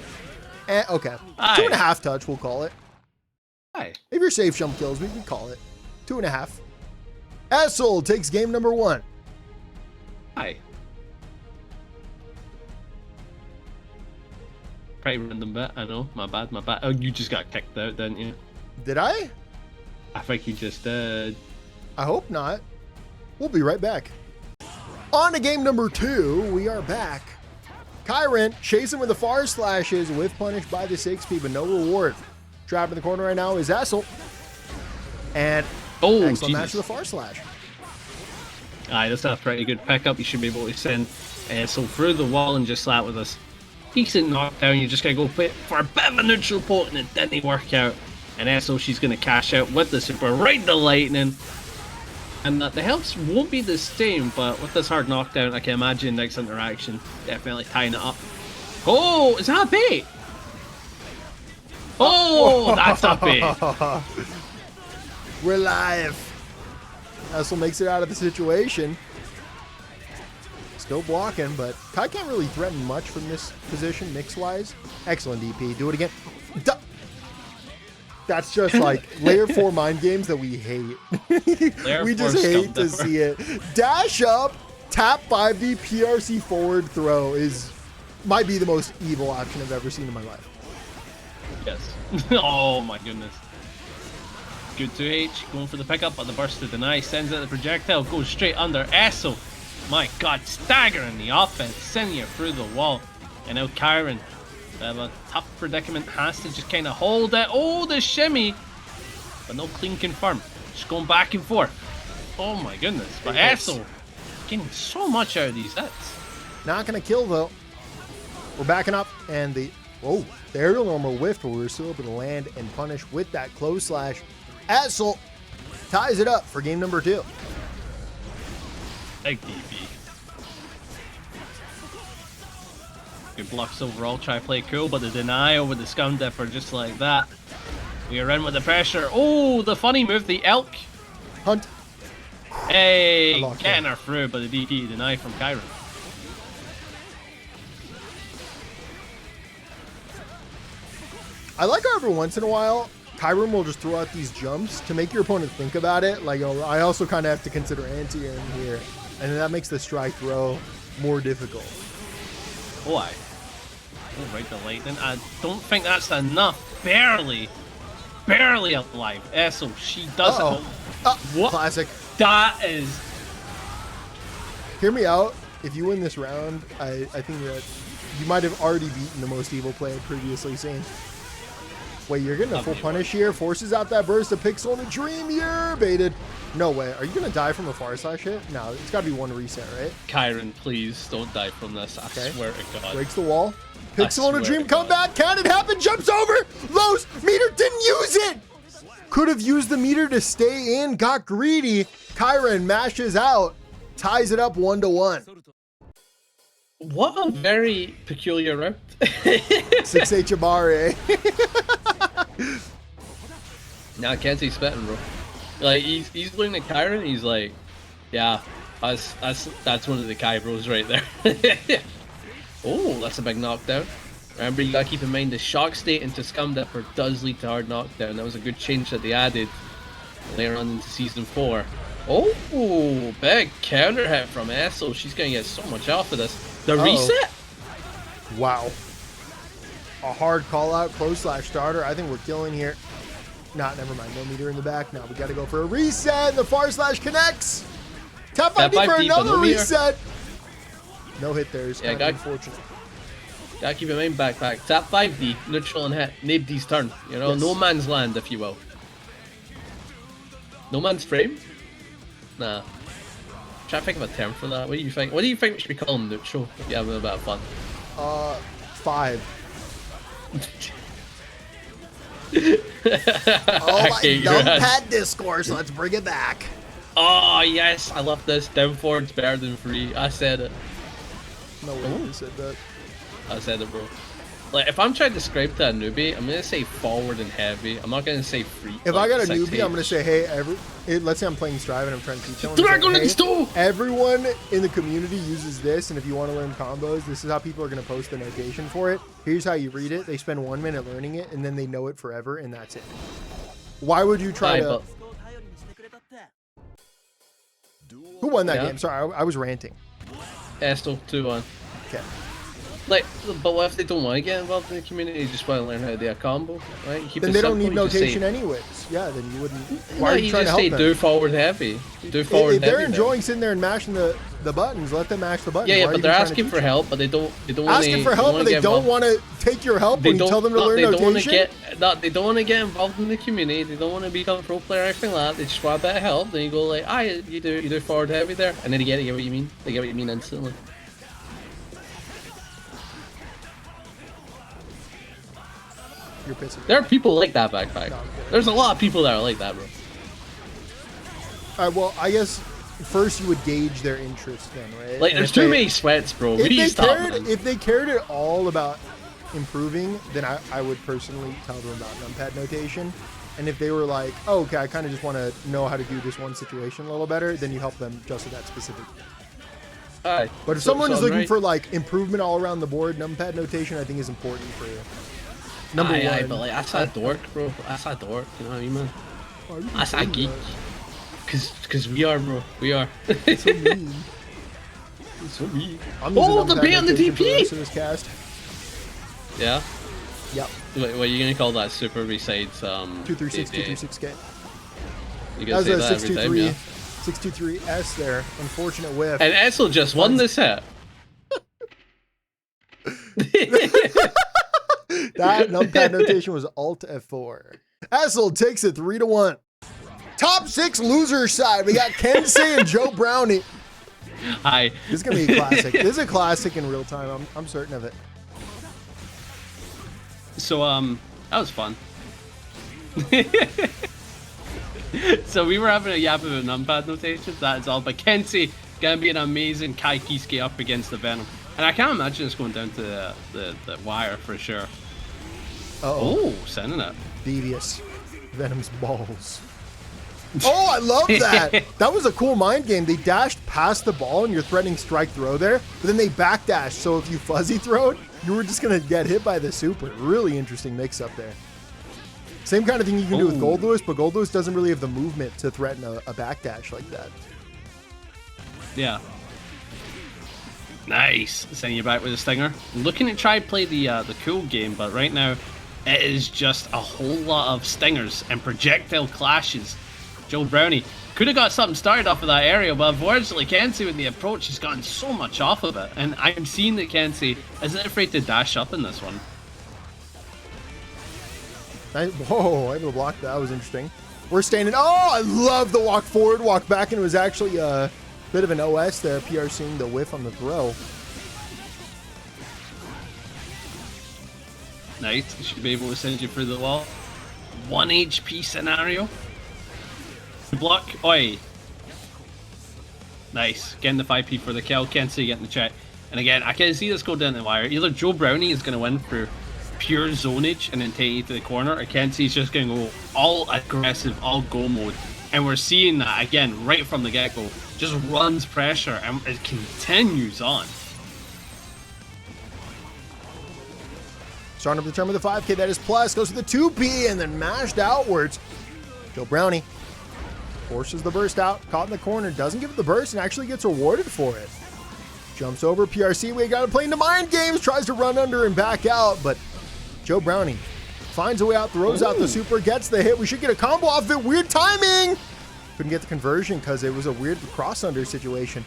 it. Okay. Aye. 2.5 touch, we'll call it. Aye. If you're safe jump kills, we can call it 2.5. Essull takes game number 1. Aye. Pretty random bit, I know. My bad. Oh, you just got kicked out, didn't you? Did I? I think you just did. I hope not. We'll be right back. On to game number 2, we are back. Kyren chasing with the far slashes with punish by the 6P, but no reward. Trapped in the corner right now is Essull. And excellent match with the far slash. Aye, that's a pretty good pickup. You should be able to send Essull through the wall and just slap with us. Decent knockdown. You just gotta go for a bit of a neutral poke, and it didn't work out. And Essull, she's gonna cash out with the super, right the lightning. And the health won't be the same, but with this hard knockdown, I can imagine next interaction definitely tying it up. Oh, is that a bait? Oh, that's a bait. We're live. Essull makes it out of the situation. Still blocking, but Kai can't really threaten much from this position, mix-wise. Excellent DP. Do it again. That's just like layer 4 mind games that we hate. We just hate to see it. Dash up, tap 5D, PRC forward throw might be the most evil option I've ever seen in my life. Yes. Oh my goodness. Good 2H, going for the pickup, but the burst to deny, sends out the projectile, goes straight under Essull. My god, staggering the offense, sending it through the wall. And now Kyren, they have a tough predicament, has to just kind of hold it. Oh, the shimmy! But no clean confirm. Just going back and forth. Oh my goodness. But Essull getting so much out of these hits. Not going to kill though. We're backing up, and the aerial normal whiffed, but we were still able to land and punish with that close slash. Essull ties it up for game number 2. Big DP. Good blocks overall, try to play cool, but the denial with the Scum Dipper just like that. We are in with the pressure. Oh, the funny move, the elk. Hunt. Hey, getting her through, but the DP deny from Kyren. I like how every once in a while, Kyren will just throw out these jumps to make your opponent think about it. Like, oh, I also kind of have to consider anti-air in here. And that makes the strike throw more difficult. Oh, oh, right, the lightning. I don't think that's enough. Barely alive. Essull, she does it. What? Classic. That is... Hear me out. If you win this round, I think that you might have already beaten the most evil play I'd previously seen. Wait, you're getting a full punish here. Forces out that burst of Pixel and a Dream. You're baited. No way. Are you going to die from a far slash hit? No, it's got to be one reset, right? Kyren, please don't die from this. I swear to God. Breaks the wall. Pixel and a Dream comeback. Can it happen? Jumps over. Low's meter didn't use it. Could have used the meter to stay in. Got greedy. Kyren mashes out. Ties it up 1-1. What a very peculiar route. 6H Amare. Now Kensei spitting, bro. Like he's looking at Kyren and he's like, yeah, that's one of the Kai bros right there. Oh, that's a big knockdown. Remember, you gotta keep in mind the shock state into Scum Dipper does lead to hard knockdown. That was a good change that they added later on into season 4. Oh, big counter hit from Essull. She's gonna get so much off of this. The reset? Wow. A hard call out, close slash starter. I think we're killing here. Nah, never mind. No meter in the back. Now we got to go for a reset. The far slash connects. Tap 5D for another reset. No hit there. It's kind of unfortunate. Gotta keep in mind, backpack. Tap 5D, neutral and hit. Nobody's turn. You know, no man's land, if you will. No man's frame? Nah. Try to think of a term for that. What do you think? What do you think we should be calling neutral? If you're having a bit of fun. 5. Oh my numpad discourse, let's bring it back. Oh yes, I love this. Down forward's better than free. I said it. No way you said that. I said it, bro. Like, if I'm trying to describe to a newbie, I'm gonna say forward and heavy. I'm not gonna say free. If I got a newbie, I'm gonna say, hey, let's say I'm playing Strive and I'm trying to teach them. Hey, everyone in the community uses this, and if you want to learn combos, this is how people are gonna post the notation for it. Here's how you read it. They spend 1 minute learning it, and then they know it forever, and that's it. Why would you try to... Who won that game? Sorry, I was ranting. Essull 2-1. Okay. Like, but what if they don't want to get involved in the community? They just want to learn how to do a combo, right? Then they don't need notation anyways. Yeah, then you wouldn't. Why are you trying to help them? Do forward heavy. Do forward heavy. If they're enjoying sitting there and mashing the buttons, let them mash the buttons. Yeah, but they're asking for help, but they don't want to. Asking for help, but they don't want to take your help when you tell them to learn notation. They don't want to get involved in the community. They don't want to become a pro player or anything like that. They just want a bit of help. Then you go like, you do forward heavy there, and then they get what you mean. They get what you mean instantly. You're pissing. There are people like that, backpack. No, there's a lot of people that are like that, bro. Well, I guess first you would gauge their interest then, right? Like, there's too many sweats, bro. If they cared at all about improving, then I would personally tell them about numpad notation. And if they were like, oh, okay, I kind of just want to know how to do this one situation a little better, then you help them just with that specific. But if someone is looking for like improvement all around the board, numpad notation I think is important for you. Number one. But like, that's a dork, bro. That's a dork, you know what I mean, man? That's a geek. Cause we are, bro. We are. It's so mean. It's so mean. Oh, the bait on the DP! The this cast. Yeah? Yep. What are you gonna call that super besides 236, 236K. You gonna say that every time, yeah? 623S there. Unfortunate whiff. And Essull just won this set. That numpad notation was Alt F4. Essull takes it 3-1. Top 6 loser side. We got Kensei and Joe Brownie. Hi. This is gonna be a classic. This is a classic in real time. I'm certain of it. So that was fun. So we were having a yap about numpad notations. That is all. But Kensei gonna be an amazing Kiske up against the Venom. And I can't imagine it's going down to the wire for sure. Uh-oh. Oh, sending it. Devious. Venom's balls. Oh, I love that. That was a cool mind game. They dashed past the ball and you're threatening strike throw there, but then they backdash. So if you fuzzy throw it, you were just going to get hit by the super. Really interesting mix up there. Same kind of thing you can do with Goldlewis, but Goldlewis doesn't really have the movement to threaten a backdash like that. Yeah. Nice. Sending you back with a stinger. Looking to try play the cool game, but right now it is just a whole lot of stingers and projectile clashes. Joe Brownie could have got something started off of that area, but unfortunately Kensei with the approach has gotten so much off of it. And I'm seeing that Kensei isn't afraid to dash up in this one. Whoa, I able to block that. That was interesting. We're standing. Oh, I love the walk forward, walk back, and it was actually a bit of an OS there. PR seeing the whiff on the throw. Nice. Should be able to send you through the wall. 1 HP scenario. Block. Oi. Nice. Getting the 5p for the kill. Kensei getting the check. And again, I can see this go down the wire. Either Joe Brownie is going to win through pure zonage and then take you to the corner, or Kensei's just going to go all aggressive, all go mode. And we're seeing that again right from the get-go. Just runs pressure and it continues on. Starting up the turn with the 5k, that is plus, goes to the 2p and then mashed outwards. Joe Brownie forces the burst out, caught in the corner, doesn't give it the burst and actually gets rewarded for it. Jumps over PRC, we got to play into mind games, tries to run under and back out, but Joe Brownie finds a way out, throws out the super, gets the hit. We should get a combo off of it. Weird timing. Couldn't get the conversion because it was a weird cross under situation.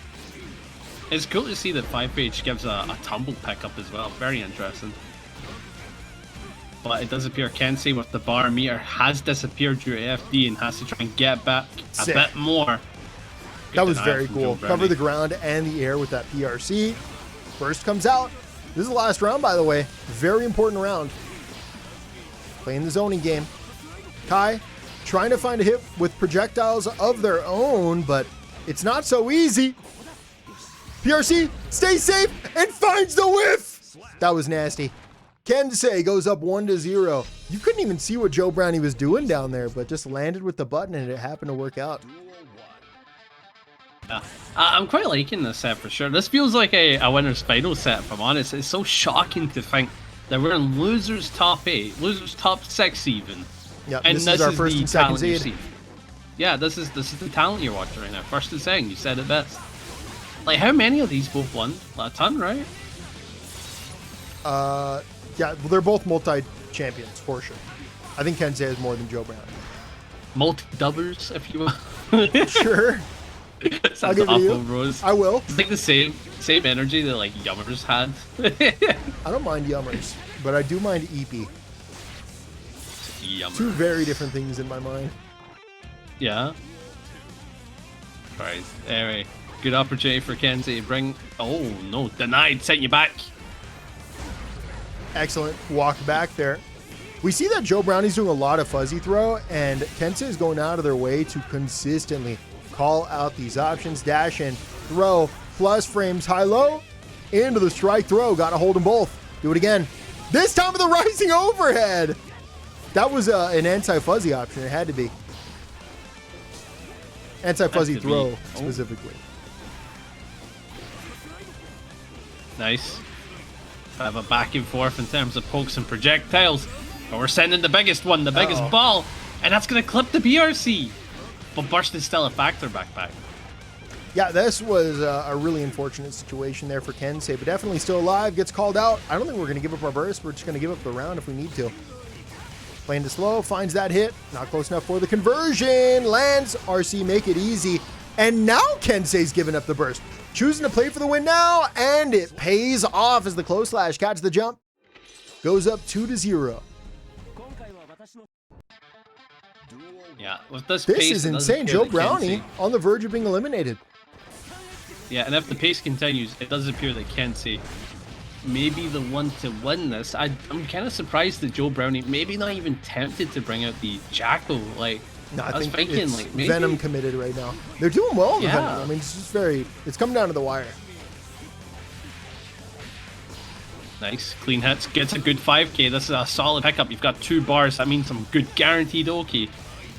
It's cool to see that 5page gives a tumble pickup as well. Very interesting. But it does appear Kensei with the bar meter has disappeared due to FD and has to try and get back a bit more. That was very cool. Cover the ground and the air with that PRC. First comes out. This is the last round, by the way. Very important round. Playing the zoning game. Kai trying to find a hit with projectiles of their own, but it's not so easy. PRC stays safe and finds the whiff. That was nasty. Kensei goes up 1-0. You couldn't even see what Joe Brownie was doing down there, but just landed with the button and it happened to work out. Yeah. I'm quite liking this set for sure. This feels like a winner's final set, if I'm honest. It's so shocking to think that we're in losers top 8, losers top 6 even. Yeah, and this is our first and second seed. Yeah, this is the talent you're watching right now. First and second, you said it best. Like, how many of these both won? Like a ton, right? Yeah, well, they're both multi-champions, for sure. I think Kensei has more than Joe Brownie. Multi-dubbers, if you will. Sure. I'll give it to you. Bros. I will. It's like the same energy that like Yummers had. I don't mind Yummers, but I do mind EP. Yummers. Two very different things in my mind. Yeah. Alright, anyway. Good opportunity for Kensei to bring... Oh, no. Denied. Sent you back. Excellent walk back there. We see that Joe Brownie's doing a lot of fuzzy throw, and Kensei is going out of their way to consistently call out these options. Dash in, throw, plus frames, high-low, into the strike throw. Got to hold them both. Do it again. This time with the rising overhead. That was an anti-fuzzy option. It had to be. Anti-fuzzy throw, specifically. Nice. Have a back and forth in terms of pokes and projectiles. But we're sending the biggest one, the biggest ball. And that's going to clip the BRC. But burst is still a factor, backpack. Yeah, this was a really unfortunate situation there for Kensei, but definitely still alive. Gets called out. I don't think we're going to give up our burst. We're just going to give up the round if we need to. Playing to slow, finds that hit. Not close enough for the conversion. Lands. RC make it easy. And now Kensei's giving up the burst. Choosing to play for the win now, and it pays off as the close slash catches the jump. Goes up 2-0. Yeah, with this pace, is insane. Joe Brownie on the verge of being eliminated. Yeah, and if the pace continues, it does appear that Kensei may be the one to win this. I'm kind of surprised that Joe Brownie maybe not even tempted to bring out the Jackal. Like, no, I was think thinking, it's like, maybe Venom committed right now. They're doing well in the Venom. I mean, it's just it's coming down to the wire. Nice, clean hits, gets a good 5k. This is a solid pickup. You've got 2 bars, that means some good guaranteed OK.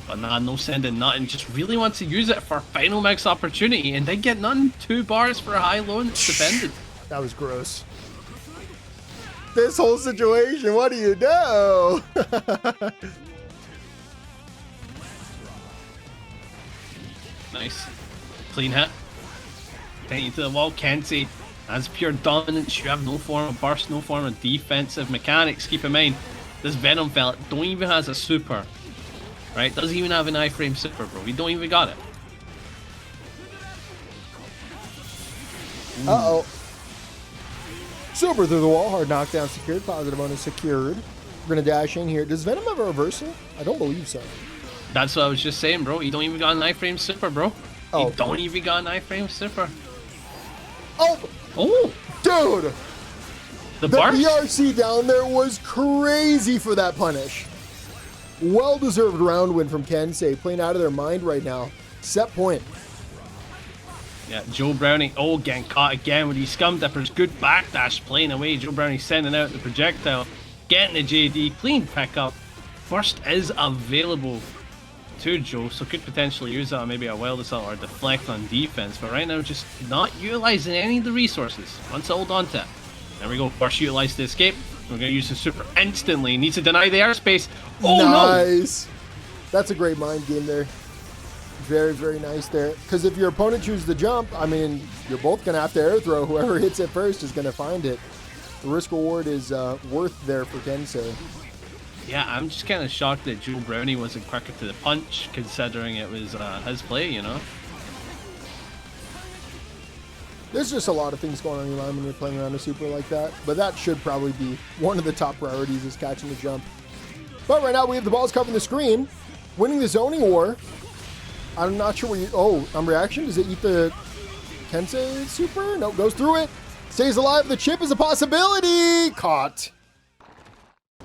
But nah, no sending nothing. Just really wants to use it for final mix opportunity, and they get none. 2 bars for a high low, and it's defended. That was gross. This whole situation, what do you do? Nice. Clean hit. Taking it to the wall. Kensei has pure dominance. You have no form of burst, no form of defensive mechanics. Keep in mind, this Venom fella don't even has a super. Right? Doesn't even have an iframe super, bro. We don't even got it. Uh-oh. Super through the wall. Hard knockdown secured. Positive bonus secured. We're going to dash in here. Does Venom have a reversal? I don't believe so. That's what I was just saying, bro. You don't even got an iframe super, bro. Oh. You don't even got an iframe super. Oh! Oh! Dude! The The BRC down there was crazy for that punish. Well-deserved round win from Kensei. Playing out of their mind right now. Set point. Yeah, Joe Brownie, oh, getting caught again with these scum dippers. Good backdash playing away. Joe Brownie sending out the projectile. Getting the JD. Clean pickup. First is available to Joe, so could potentially use that on maybe a wild assault or deflect on defense. But right now, just not utilizing any of the resources. Wants to hold on to it. There we go. First utilize the escape. We're going to use the super instantly. Needs to deny the airspace. Oh, nice. No. That's a great mind game there. Very, very nice there. Because if your opponent chooses the jump, I mean, you're both going to have to air throw. Whoever hits it first is going to find it. The risk reward is worth there for Kensei. Yeah, I'm just kind of shocked that Joe Brownie wasn't quicker to the punch, considering it was his play, you know? There's just a lot of things going on in your line when you're playing around a super like that. But that should probably be one of the top priorities, is catching the jump. But right now we have the balls covering the screen. Winning the zoning war. I'm not sure where you... Oh, on reaction, does it eat the Kensei super? No, goes through it. Stays alive. The chip is a possibility. Caught.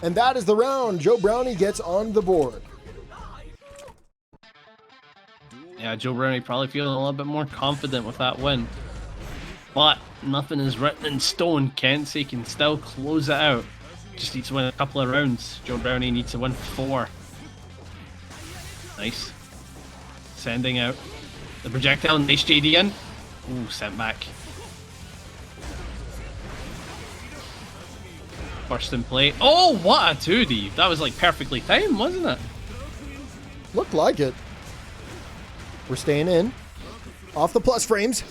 And that is the round. Joe Brownie gets on the board. Yeah, Joe Brownie probably feeling a little bit more confident with that win. But nothing is written in stone. Kensei can still close it out. Just needs to win a couple of rounds. Joe Brownie needs to win 4. Nice. Sending out the projectile. Nice JD in. Ooh, sent back. First in play. Oh, what a 2D. That was like perfectly timed, wasn't it? Looked like it. We're staying in. Off the plus frames.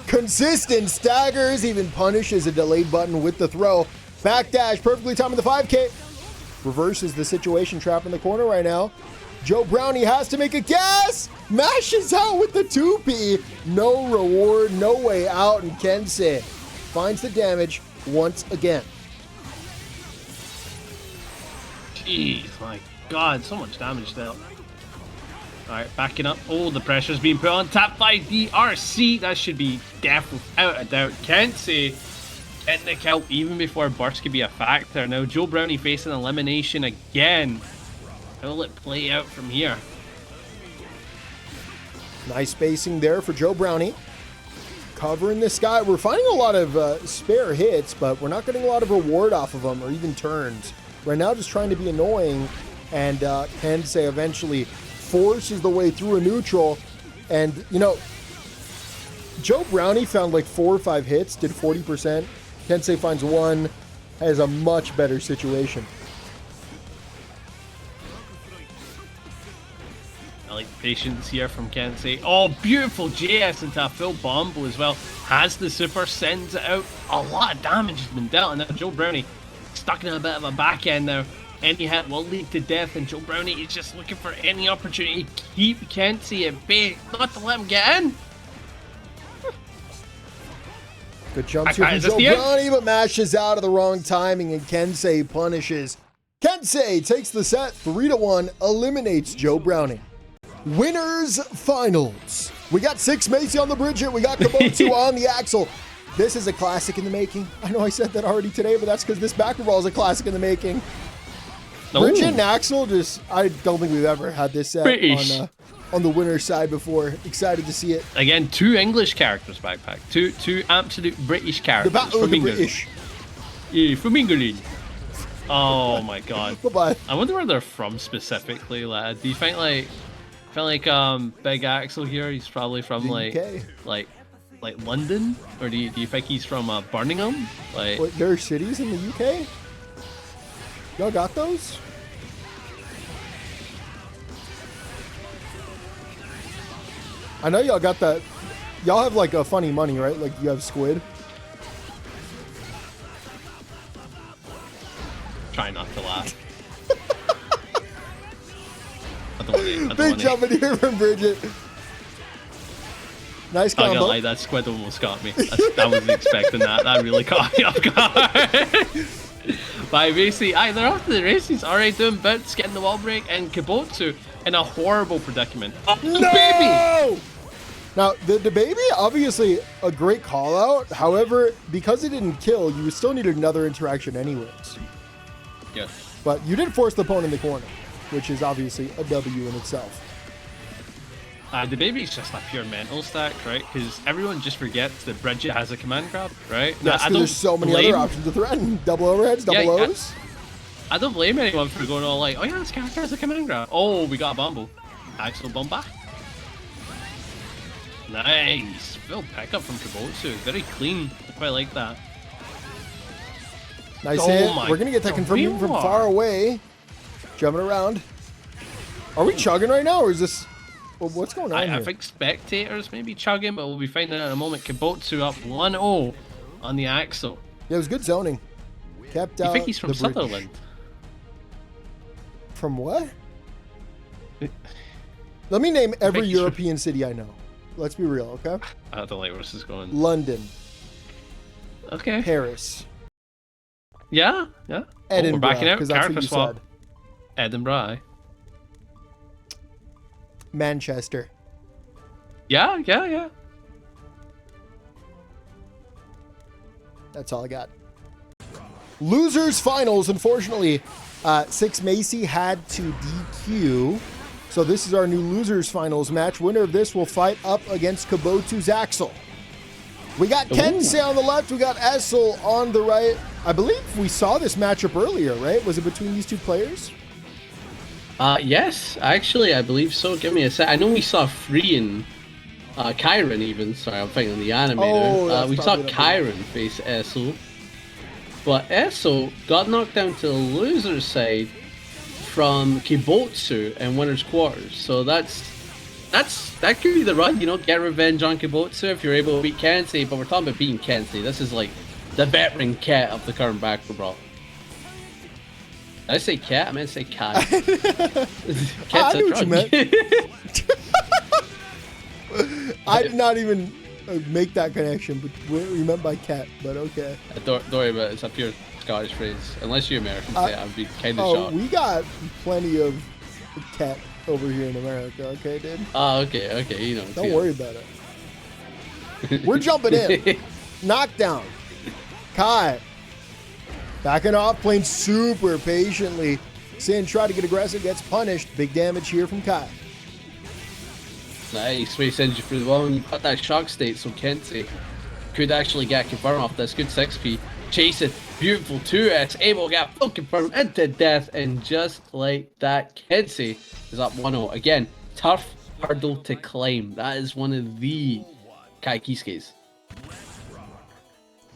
Consistent staggers, even punishes a delayed button with the throw. Backdash, perfectly timing the 5K. Reverses the situation, trap in the corner right now. Joe Brownie has to make a guess. Mashes out with the 2P. No reward, no way out, and Kensei finds the damage once again. Jeez, my God, so much damage there. Alright, backing up. Oh, the pressure's being put on. Tap by DRC. That should be death without a doubt. Kensei getting the kill even before burst could be a factor. Now, Joe Brownie facing elimination again. How will it play out from here? Nice spacing there for Joe Brownie. Covering the sky. We're finding a lot of spare hits, but we're not getting a lot of reward off of them or even turns. Right now, just trying to be annoying, and Kensei eventually forces the way through a neutral. And, you know, Joe Brownie found like 4 or 5 hits, did 40%. Kensei finds 1, has a much better situation. I like the patience here from Kensei. Oh, beautiful JS into a full bombo as well. Has the super, sends it out. A lot of damage has been dealt, and now Joe Brownie stuck in a bit of a back end now. Any hit will lead to death, and Joe Brownie is just looking for any opportunity to keep Kensei at bay, not to let him get in. Good jumps here from Joe Brownie, but mashes out of the wrong timing, and Kensei punishes. Kensei takes the set 3-1, eliminates Joe Brownie. Winners finals. We got 6 Macy on the Bridget. We got Kibotsu on the Axl. This is a classic in the making. I know I said that already today, but that's because this baccpaBrawl is a classic in the making. Bridget and Axl, just, I don't think we've ever had this set on the winner's side before. Excited to see it. Again, 2 English characters, backpack. Two absolute British The characters battle of from the England. British. Yeah, from England. Oh my god. Bye-bye. I wonder where they're from specifically, lad. Do you think like Big Axl here, he's probably from The like London? Or do you think he's from Birmingham? Like What, there are cities in the UK? Y'all got those? I know y'all got that. Y'all have like a funny money, right? Like you have squid. try not to laugh. I don't want Big jump in here from Bridget. Nice I combo. can't lie, that squid almost got me. I wasn't expecting that. That really caught me off guard. But basically, they're off to the races. Already doing bits, getting the wall break, and Kibotsu in a horrible predicament. Oh, No! baby! Now, the baby, obviously a great call out. However, because it didn't kill, you still needed another interaction anyways. Yes. But you did force the opponent in the corner, which is obviously a W in itself. The baby's just a pure mental stack, right? Because everyone just forgets that Bridget has a command grab, right? Yes, because there's so many other options to threaten. Double overheads, double O's. I don't blame anyone for going all like, oh yeah, this character has a command grab. Oh, we got a bumble. Axl Bomba. Nice. Full pickup from Kibotsu. Very clean. I quite like that. Nice Oh hit. my We're going to get that God, confirmed we even from are. far away. Jumping around. Are we chugging right now, or is this... Well, what's going on I here? think spectators may be chugging, but we'll be finding out in a moment. Kibotsu up 1-0 on the Axl. Yeah, it was good zoning. Kept out You think he's from the British. Sutherland? From what? Let me name every think he's from- European city I know. Let's be real, okay? I don't like where this is going. London, Okay. Paris, Yeah, yeah. Edinburgh, we're backing out. because that's what Character you swap. said. Edinburgh. Aye. Manchester. Yeah, yeah, yeah. That's all I got. Losers finals. Unfortunately, Six Macy had to DQ. So this is our new losers finals match. Winner of this will fight up against Kibotsu's Axl. We got Kensei on the left. We got Essull on the right. I believe we saw this matchup earlier, right? Was it between these two players? Yes, actually, I believe so. Give me a sec. I know we saw Free and Kyren even. Sorry, I'm thinking the animator. Oh, that's we saw probably that Kyren face Essull. But Essull got knocked down to the loser side from Kibotsu in winner's quarters. So that could be the run, you know, get revenge on Kibotsu if you're able to beat Kensei. But we're talking about beating Kensei. This is like the veteran cat of the current baccpaBrawl. Did I say cat? I meant to say cat. Cat's I knew a what you drug. meant. I did not even make that connection, but what you meant by cat, but okay. Don't worry about it. It's a pure Scottish phrase. Unless you Americans say it, I'd be kind of Oh, shocked. we got plenty of cat over here in America, okay, dude? Oh, okay, you know. Don't worry about it. We're jumping in. Knockdown. Kai. Backing off, playing super patiently. Sin tried to get aggressive, gets punished. Big damage here from Kai. Nice, way he sends you through the wall and you got that shock state, so Kensei could actually get confirmed off this. Good 6p. Chasing, beautiful 2s, able to get full confirmed into death, and just like that, Kensei is up 1-0. Again, tough hurdle to climb. That is one of the Kai Kiskes.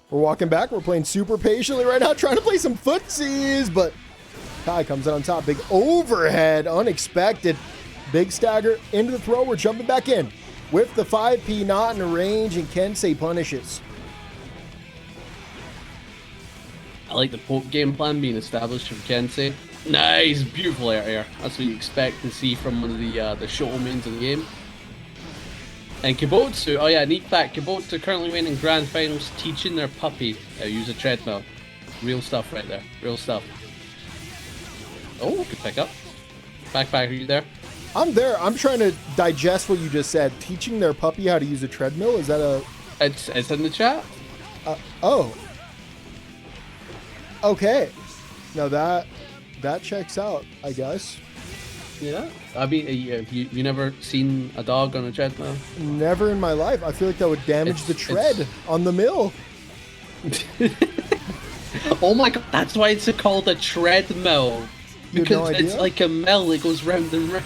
We're walking back. We're playing super patiently right now, trying to play some footsies, but Kai comes out on top. Big overhead, unexpected. Big stagger into the throw. We're jumping back in with the 5p not in range, and Kensei punishes. I like the poke game plan being established from Kensei. Nice, beautiful air. That's what you expect to see from one of the show mains in the game. And Kibotsu, oh yeah, neat fact, Kibotsu currently winning grand finals, teaching their puppy how to use a treadmill. Real stuff right there, real stuff. Oh, good pick up. Backpack, are you there? I'm there. I'm trying to digest what you just said. Teaching their puppy how to use a treadmill? Is that a... It's in the chat. Oh. Okay. Now that checks out, I guess. Yeah, I mean, you never seen a dog on a treadmill? Never in my life. I feel like that would damage the tread on the mill. Oh my god, that's why it's called a treadmill. Because it's like a mill that goes round and round.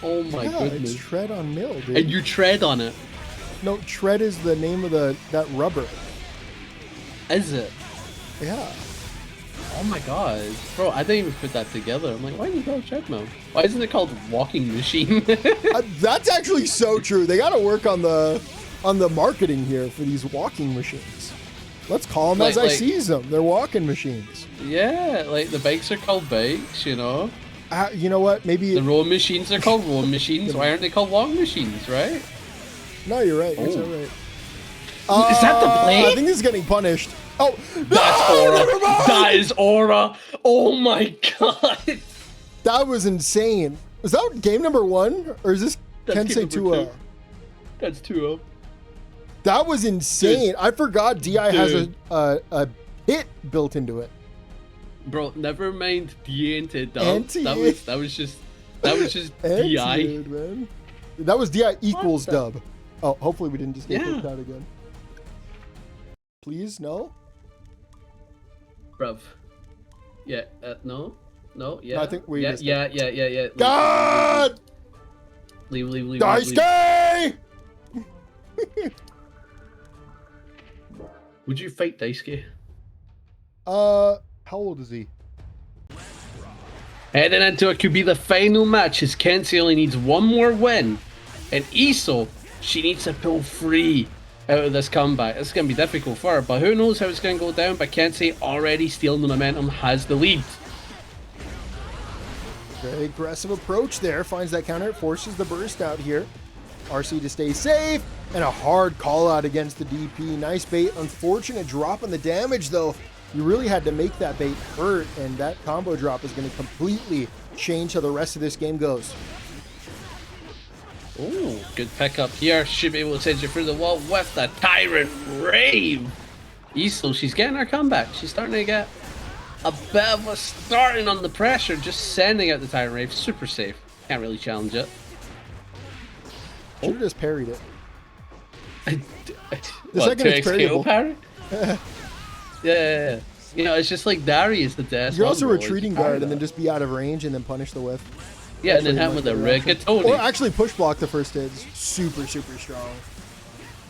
Oh my goodness. It's tread on mill, dude. And you tread on it. No, tread is the name of that rubber. Is it? Yeah. Oh my god. Bro, I didn't even put that together. I'm like, why do you call it treadmill? Why isn't it called walking machine? That's actually so true. They got to work on the marketing here for these walking machines. Let's call them as I sees them. They're walking machines. Yeah, like the bikes are called bikes, you know? You know what? Maybe... The rowing machines are called rowing machines. Why aren't they called walking machines, right? No, you're right. You're so right. Is that the play? I think he's getting punished. Oh, that's Aura. That is Aura. Oh my god. That was insane. Was that game number 1? Or is this Kensei 2-0? That's 2-0. That was insane. Dude. I forgot DI has a hit built into it. Bro, never mind DI into dub. That was just DI. Man. That was DI equals dub. Oh, hopefully we didn't just get kicked out again. Please, no? Bruv. Yeah, no, yeah. No, I think we yeah. God! Leave. Daisuke! Would you fight Daisuke? How old is he? Heading into it could be the final match as Kensei only needs one more win. And Essull, she needs to pull 3 out of this comeback. It's going to be difficult for her, but who knows how it's going to go down. But Kensei already stealing the momentum, has the lead. Very aggressive approach there. Finds that counter, forces the burst out here. RC to stay safe, and a hard call out against the DP. Nice bait. Unfortunate drop on the damage though. You really had to make that bait hurt, and that combo drop is going to completely change how the rest of this game goes. Oh, good pickup here. Should be able to send you through the wall with the Kyren rave. Essull, she's getting her comeback. She's starting to get a bit of a starting on the pressure, just sending out the Kyren rave. Super safe. Can't really challenge it. Should have just parried it. The second it's parryable. Parry? Yeah. You know, it's just like Darius the death. You're also retreating guard and then just be out of range and then punish the whiff. Yeah, and then hit with a rigatoni. Or actually push block the first hit. Super strong.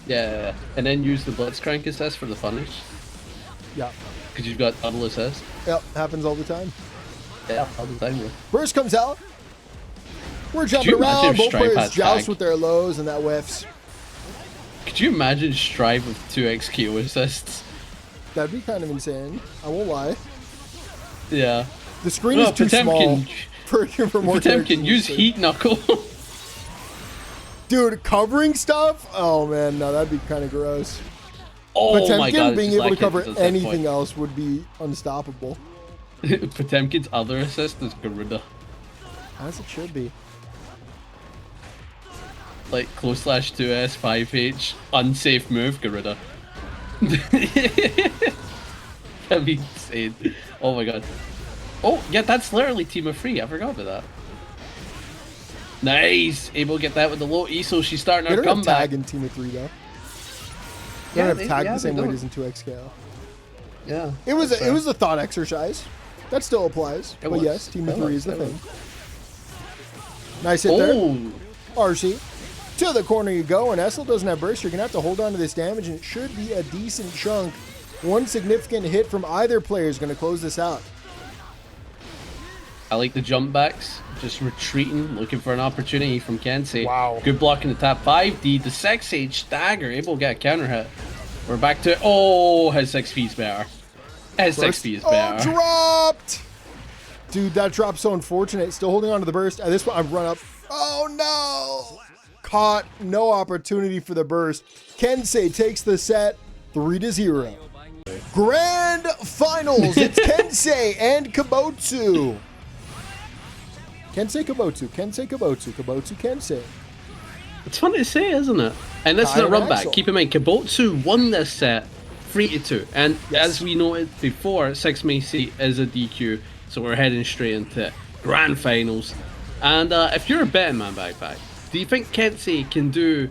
Yeah, and then use the Blitzcrank assist for the punish. Yeah. Because you've got double assist. Yep, happens all the time. Yeah, all the time. Bro. Burst comes out. We're jumping around. Both players joust with their lows and that whiffs. Could you imagine Strive with 2x KO assists? That'd be kind of insane. I won't lie. Yeah. The screen is too small for more Potemkin, use Heat Knuckle. Dude, covering stuff? Oh man, no, that'd be kind of gross. Oh Potemkin my god, being able to cover anything else would be unstoppable. Potemkin's other assist is Garuda. As it should be. Like close /2S 5H unsafe move Garuda. That'd be insane. Oh my god. Oh yeah, that's literally team of 3. I forgot about that. Nice, able to get that with the low Essull. She's starting her comeback. Tag in team of 3 though. They don't have tag the same way it is in 2x scale. Yeah. It was a thought exercise. That still applies. But yes, team of 3 is the thing. Nice hit there. RC. To the corner you go, and Essull doesn't have burst. You're going to have to hold on to this damage, and it should be a decent chunk. One significant hit from either player is going to close this out. I like the jump backs. Just retreating, looking for an opportunity from Kensei. Wow. Good block in the top 5D. The 6H stagger, able to get a counter hit. We're back to, oh, his 6P is better. His 6P is better. Oh, dropped! Dude, that drop's so unfortunate. Still holding on to the burst. At this point, I've run up. Oh, no! Caught, no opportunity for the burst. Kensei takes the set 3-0. Grand finals. It's Kensei and Kibotsu. Kensei Kibotsu, Kensei Kibotsu, Kibotsu Kensei. It's fun to say, isn't it? And this is a run back. Keep in mind, Kibotsu won this set 3-2, and as we noted before, 6 Macy is a DQ, so we're heading straight into grand finals. And if you're a betting man, backpack, do you think Kensei can do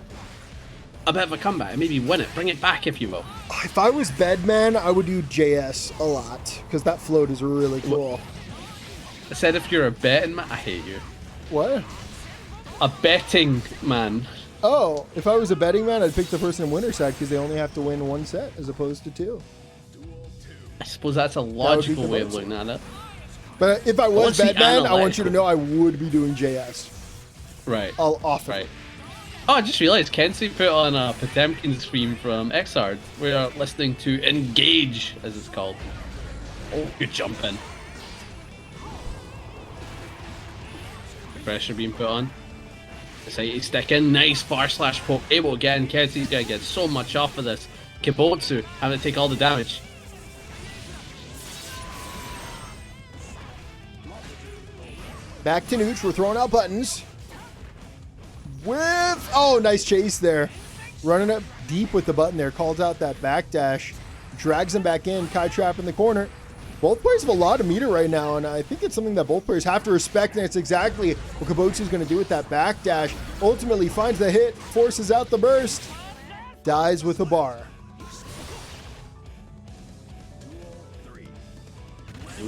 a bit of a comeback and maybe win it, bring it back, if you will? If I was Bedman, I would do JS a lot because that float is really cool. I said if you're a betting man, I hate you. What? A betting man. Oh, if I was a betting man, I'd pick the person in winner's side because they only have to win 1 set as opposed to 2. I suppose that's a logical way of looking at it. But if I was Bedman, I want you to know I would be doing JS. Right. Often. Right. Oh, I just realized Kensei put on a Potemkin stream from Xrd. We are listening to Engage, as it's called. Oh, good jump in. Pressure being put on. Excited stick in. Nice bar slash poke. Able again. Kensei's gonna get so much off of this. Kibotsu having to take all the damage. Back to Nooch. We're throwing out buttons. Oh, nice chase there. Running up deep with the button there. Calls out that backdash. Drags him back in. Kai trap in the corner. Both players have a lot of meter right now, and I think it's something that both players have to respect, and it's exactly what Kibotsu is going to do with that backdash. Ultimately finds the hit, forces out the burst, dies with a bar.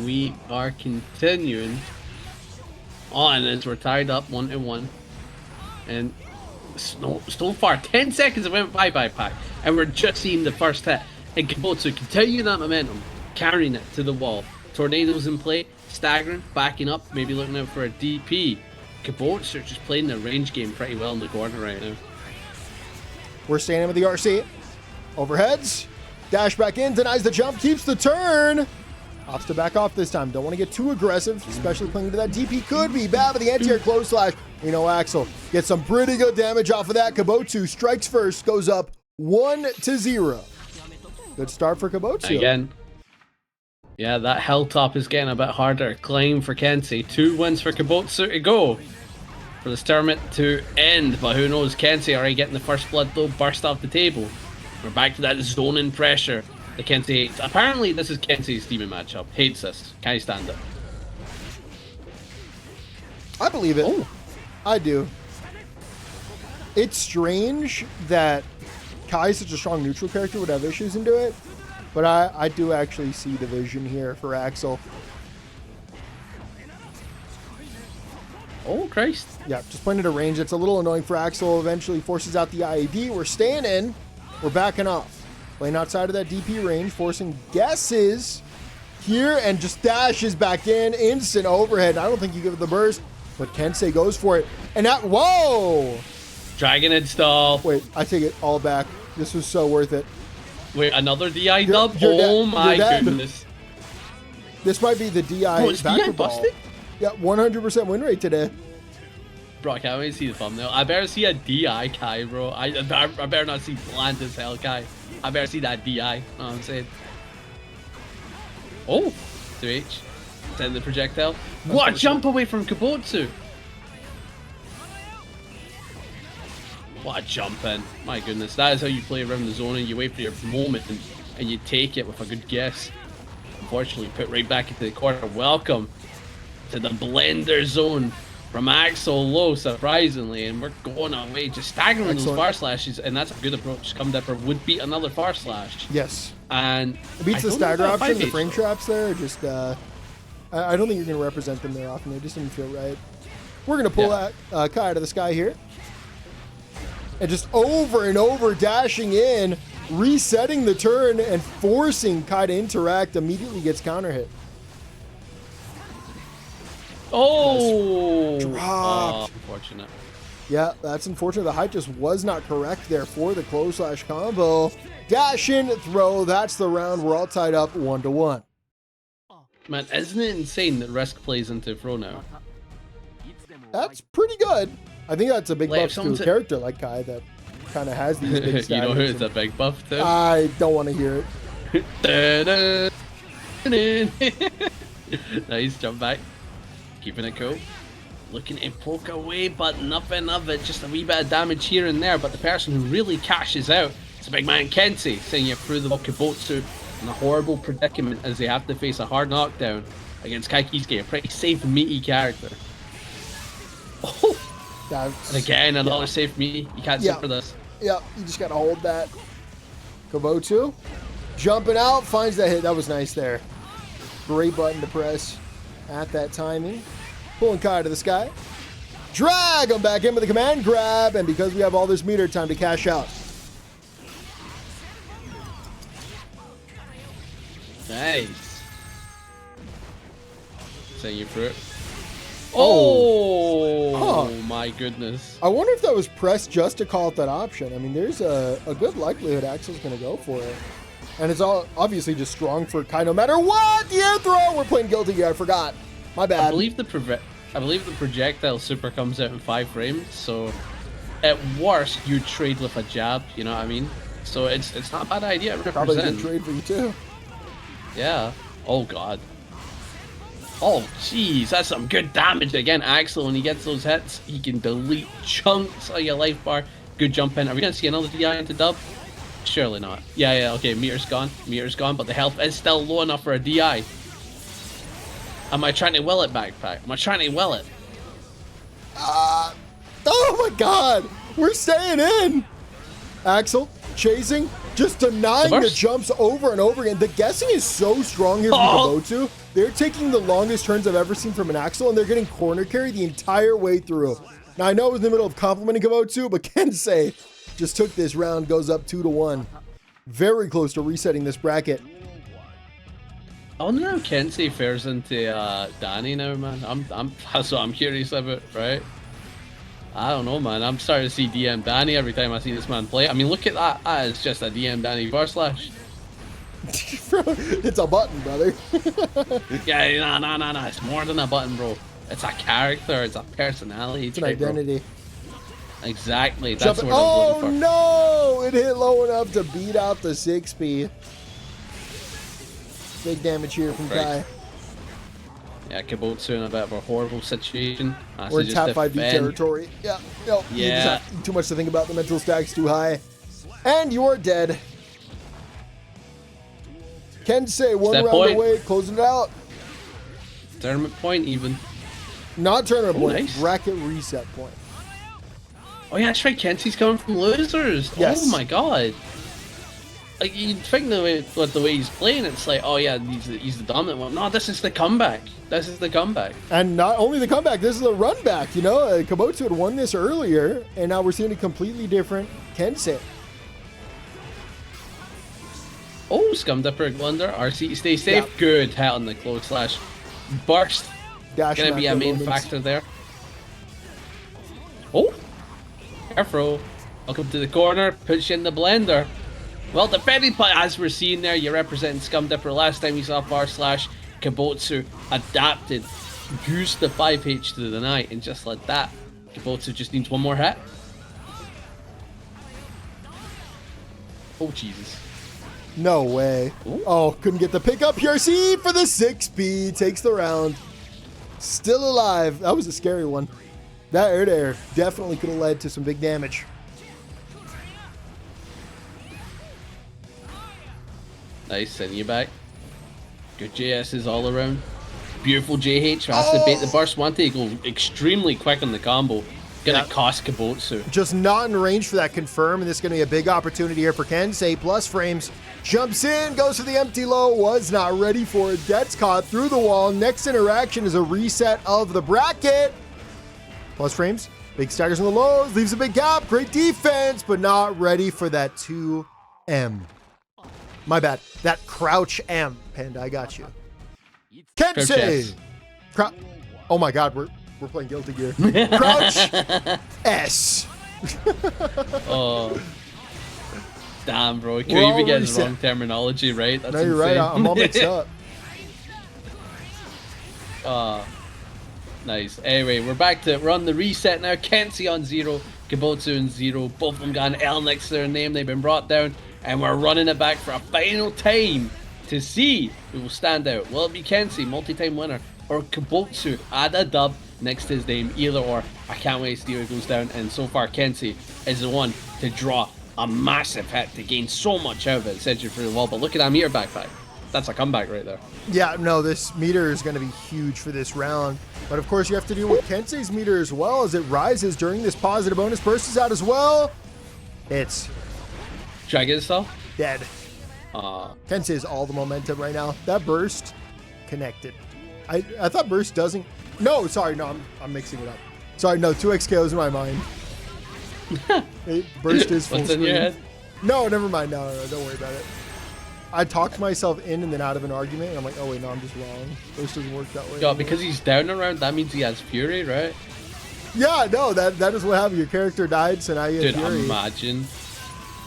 We are continuing on as we're tied up 1-1. And so far, 10 seconds went by backpack, and we're just seeing the first hit. And Kibotsu continuing that momentum, carrying it to the wall. Tornadoes in play, staggering, backing up, maybe looking out for a DP. Kibotsu just playing the range game pretty well in the corner right now. We're staying in with the RC. Overheads, dash back in, denies the jump, keeps the turn. Opts to back off this time. Don't want to get too aggressive, especially clinging to that DP. Could be bad, but the anti-air close slash. You know, Axl gets some pretty good damage off of that. Kibotsu strikes first, goes up 1-0. Good start for Kibotsu. Again. Yeah, that hilltop is getting a bit harder. Climb for Kensei. 2 wins for Kibotsu to go for this tournament to end. But who knows, Kensei already getting the first blood though, burst off the table. We're back to that zoning pressure. The Kensei hates. Apparently this is Kensei's demon matchup. Hates this. Can't stand it. I believe it. Oh. I do. It's strange that Kai is such a strong neutral character would have issues into it. But I do actually see the vision here for Axl. Oh, Christ. Yeah, just playing at a range that's a little annoying for Axl. Eventually forces out the IED. We're staying in. We're backing off. Playing outside of that DP range, forcing guesses here and just dashes back in. Instant overhead. I don't think you give it the burst, but Kensei goes for it. And that, whoa! Dragon install. Wait, I take it all back. This was so worth it. Wait, another DI dub? Oh my goodness. This might be the DI. Oh, it's DI busted? Yeah, 100% win rate today. Bro, I can't wait to see the thumbnail. I better see a DI Kai, bro. I better not see bland as hell Kai. I better see that DI. Know what I'm saying? Oh, 2H. Send the projectile. What a jump away from Kibotsu. What a jump in. My goodness. That is how you play around the zone, and you wait for your moment and you take it with a good guess. Unfortunately, put right back into the corner. Welcome to the blender zone from Axl Low, surprisingly, and we're going away, just staggering those far slashes, and that's a good approach. Come Dipper would beat another far slash. Yes. And it beats the stagger option, the frame traps there. Just, I don't think you're going to represent them there often. They just didn't feel right. We're going to pull that Kai out of the sky here. And just over and over dashing in, resetting the turn, and forcing Kai to interact. Immediately gets counter hit. Oh! Dropped. Unfortunate. Yeah, that's unfortunate. The height just was not correct there for the close slash combo. Dash in, throw. That's the round. We're all tied up 1-1. Man, isn't it insane that Risk plays into throw now? That's pretty good. I think that's a big buff to a character like Kai that kind of has these big stats. You know who's a big buff to? I don't want to hear it. Nice jump back. Keeping it cool. Looking to poke away, but nothing of it. Just a wee bit of damage here and there. But the person who really cashes out is a big man Kensei, sending you through the Kibotsu in a horrible predicament as they have to face a hard knockdown against Kiske, a pretty safe, meaty character. That's, And again, another save for me. You can't sit for this. Yeah, you just gotta hold that. Kibotsu jumping out, finds that hit. That was nice there. Great button to press at that timing. Pulling Kai to the sky. Drag him back in with the command grab, and because we have all this meter, time to cash out. Nice. Saying you through it. Oh, my goodness. I wonder if that was pressed just to call it that option. I mean, there's a good likelihood Axl's going to go for it. And it's all obviously just strong for Kai no matter what. The air throw. We're playing Guilty Gear. I forgot. My bad. I believe the projectile super comes out in 5 frames. So at worst, you trade with a jab. You know what I mean? So it's not a bad idea. Probably a good trade for you too. Yeah. Oh god. Oh jeez, that's some good damage. Again, Axl, when he gets those hits, he can delete chunks of your life bar. Good jump in. Are we gonna see another DI into dub? Surely not. Yeah, okay, meter's gone, but the health is still low enough for a DI. Am I trying to will it, backpack? Am I trying to will it? Oh my god! We're staying in! Axl, chasing, just denying the jumps over and over again. The guessing is so strong here from Kibotsu. They're taking the longest turns I've ever seen from an Axl, and they're getting corner carry the entire way through. Now, I know it was in the middle of complimenting Kibotsu, but Kensei just took this round, goes up 2-1. Very close to resetting this bracket. I wonder how Kensei fares into Danny now, man. That's what I'm curious about, right? I don't know, man. I'm starting to see DM Danny every time I see this man play. I mean, look at that. That is just a DM Danny bar slash. It's a button, brother. Yeah, no. It's more than a button, bro. It's a character. It's a personality. It's an identity. Bro. Exactly. That's what I'm looking for. No! It hit low enough to beat out the 6P. Big damage here from Kai. Yeah, Kibotsu in a bit of a horrible situation. We're in top 5D territory. Yeah. No, you just have too much to think about. The mental stack's too high. And you're dead. Kensei, one round away, closing it out. Tournament point even. Not tournament point, nice. Bracket reset point. Oh yeah, that's right, Kensei's coming from losers. Yes. Oh my god. Like, you'd think the way he's playing, it's like, oh yeah, he's the dominant one. No, this is the comeback. This is the comeback. And not only the comeback, this is the run back. You know, Kibotsu had won this earlier, and now we're seeing a completely different Kensei. Oh, Scum Dipper Glunder. RC, stay safe. Yep. Good hit on the close slash. Burst. Gonna be a main factor there. Oh, careful. Welcome to the corner. Push in the blender. Well, the very play, as we're seeing there, you're representing Scum Dipper. Last time we saw bar slash, Kibotsu adapted, used the 5H to deny, and just like that, Kibotsu just needs one more hit. Oh, Jesus. No way. Ooh. Oh, couldn't get the pickup. PRC for the 6B. Takes the round. Still alive. That was a scary one. That air to air definitely could have led to some big damage. Nice, sending you back. Good JS's all around. Beautiful JH. Has to bait the burst. Want to go extremely quick on the combo. Gonna cost Kibotsu. Just not in range for that confirm, and this is gonna be a big opportunity here for Kensei. Plus frames. Jumps in, goes for the empty low, was not ready for it. Gets caught through the wall. Next interaction is a reset of the bracket. Plus frames. Big staggers on the lows. Leaves a big gap. Great defense, but not ready for that 2M. My bad. That crouch M. Panda, I got you. Kensei! Oh my god, we're playing Guilty Gear. Crouch S. Oh. Damn, bro. Can we even get the wrong terminology right? That's you're right. I'm all mixed up. Nice. Anyway, we're on the reset now. Kensei on 0, Kibotsu on 0. Both of them got an L next to their name. They've been brought down. And we're running it back for a final time to see who will stand out. Will it be Kensei, multi-time winner, or Kibotsu, add a dub next to his name? Either or. I can't wait to see who it goes down. And so far, Kensei is the one to draw a massive hit to gain so much out of it, essentially for the wall. But look at that meter backpack. that's a comeback right there. Yeah, no, this meter is going to be huge for this round. But of course, you have to deal with Kensei's meter as well as it rises during this positive bonus. Burst is out as well. It's Dragon style? dead. Kensei is all the momentum right now. That burst connected. I thought burst doesn't. No, sorry, no, I'm mixing it up. Sorry, no, 2x KOs in my mind. Burst is full What's in screen. your head? No, never mind. No, don't worry about it. I talked myself in and then out of an argument, and I'm like, oh wait, no, I'm just wrong. Burst doesn't work that way. God, because he's down around, that means he has Fury, right? Yeah, no, that is what happened. Your character died, so now you have Dude, Fury. imagine.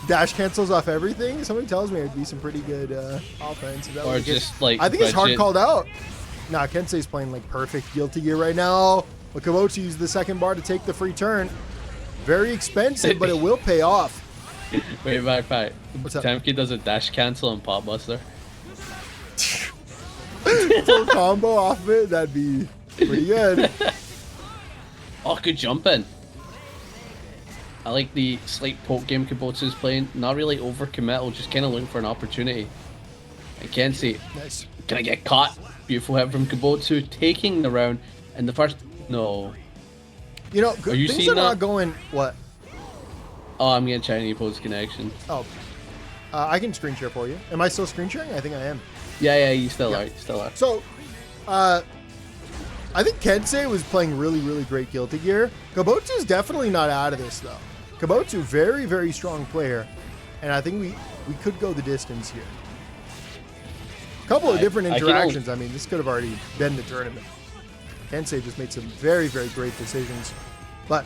Dash cancels off everything. Somebody tells me it'd be some pretty good offense. If that Or was the case. just like I think it's hard Bridget. called out. Nah, Kensei's playing like perfect Guilty Gear right now. But Kibotsu used the second bar to take the free turn. Very expensive, but it will pay off. Wait, backpack. What's up? Temke does a dash cancel on Pop Buster. Full combo off of it, that'd be pretty good. Oh, good jumping. I like the slight poke game Kibotsu's playing. Not really overcommittal, just kind of looking for an opportunity. I can't see. Nice. Can I get caught? Beautiful hit from Kibotsu, taking the round. And the first... No. You know, Are you things seeing are not that? going... What? Oh, I'm getting Chinese post connection. Oh. I can screen share for you. Am I still screen sharing? I think I am. Yeah, you still are. You still are. So, I think Kensei was playing really, really great Guilty Gear. Kibotsu's definitely not out of this, though. Kibotsu, very, very strong player. And I think we could go the distance here. A couple of different I can interactions. I mean, this could have already been the tournament. Kensei just made some very, very great decisions. But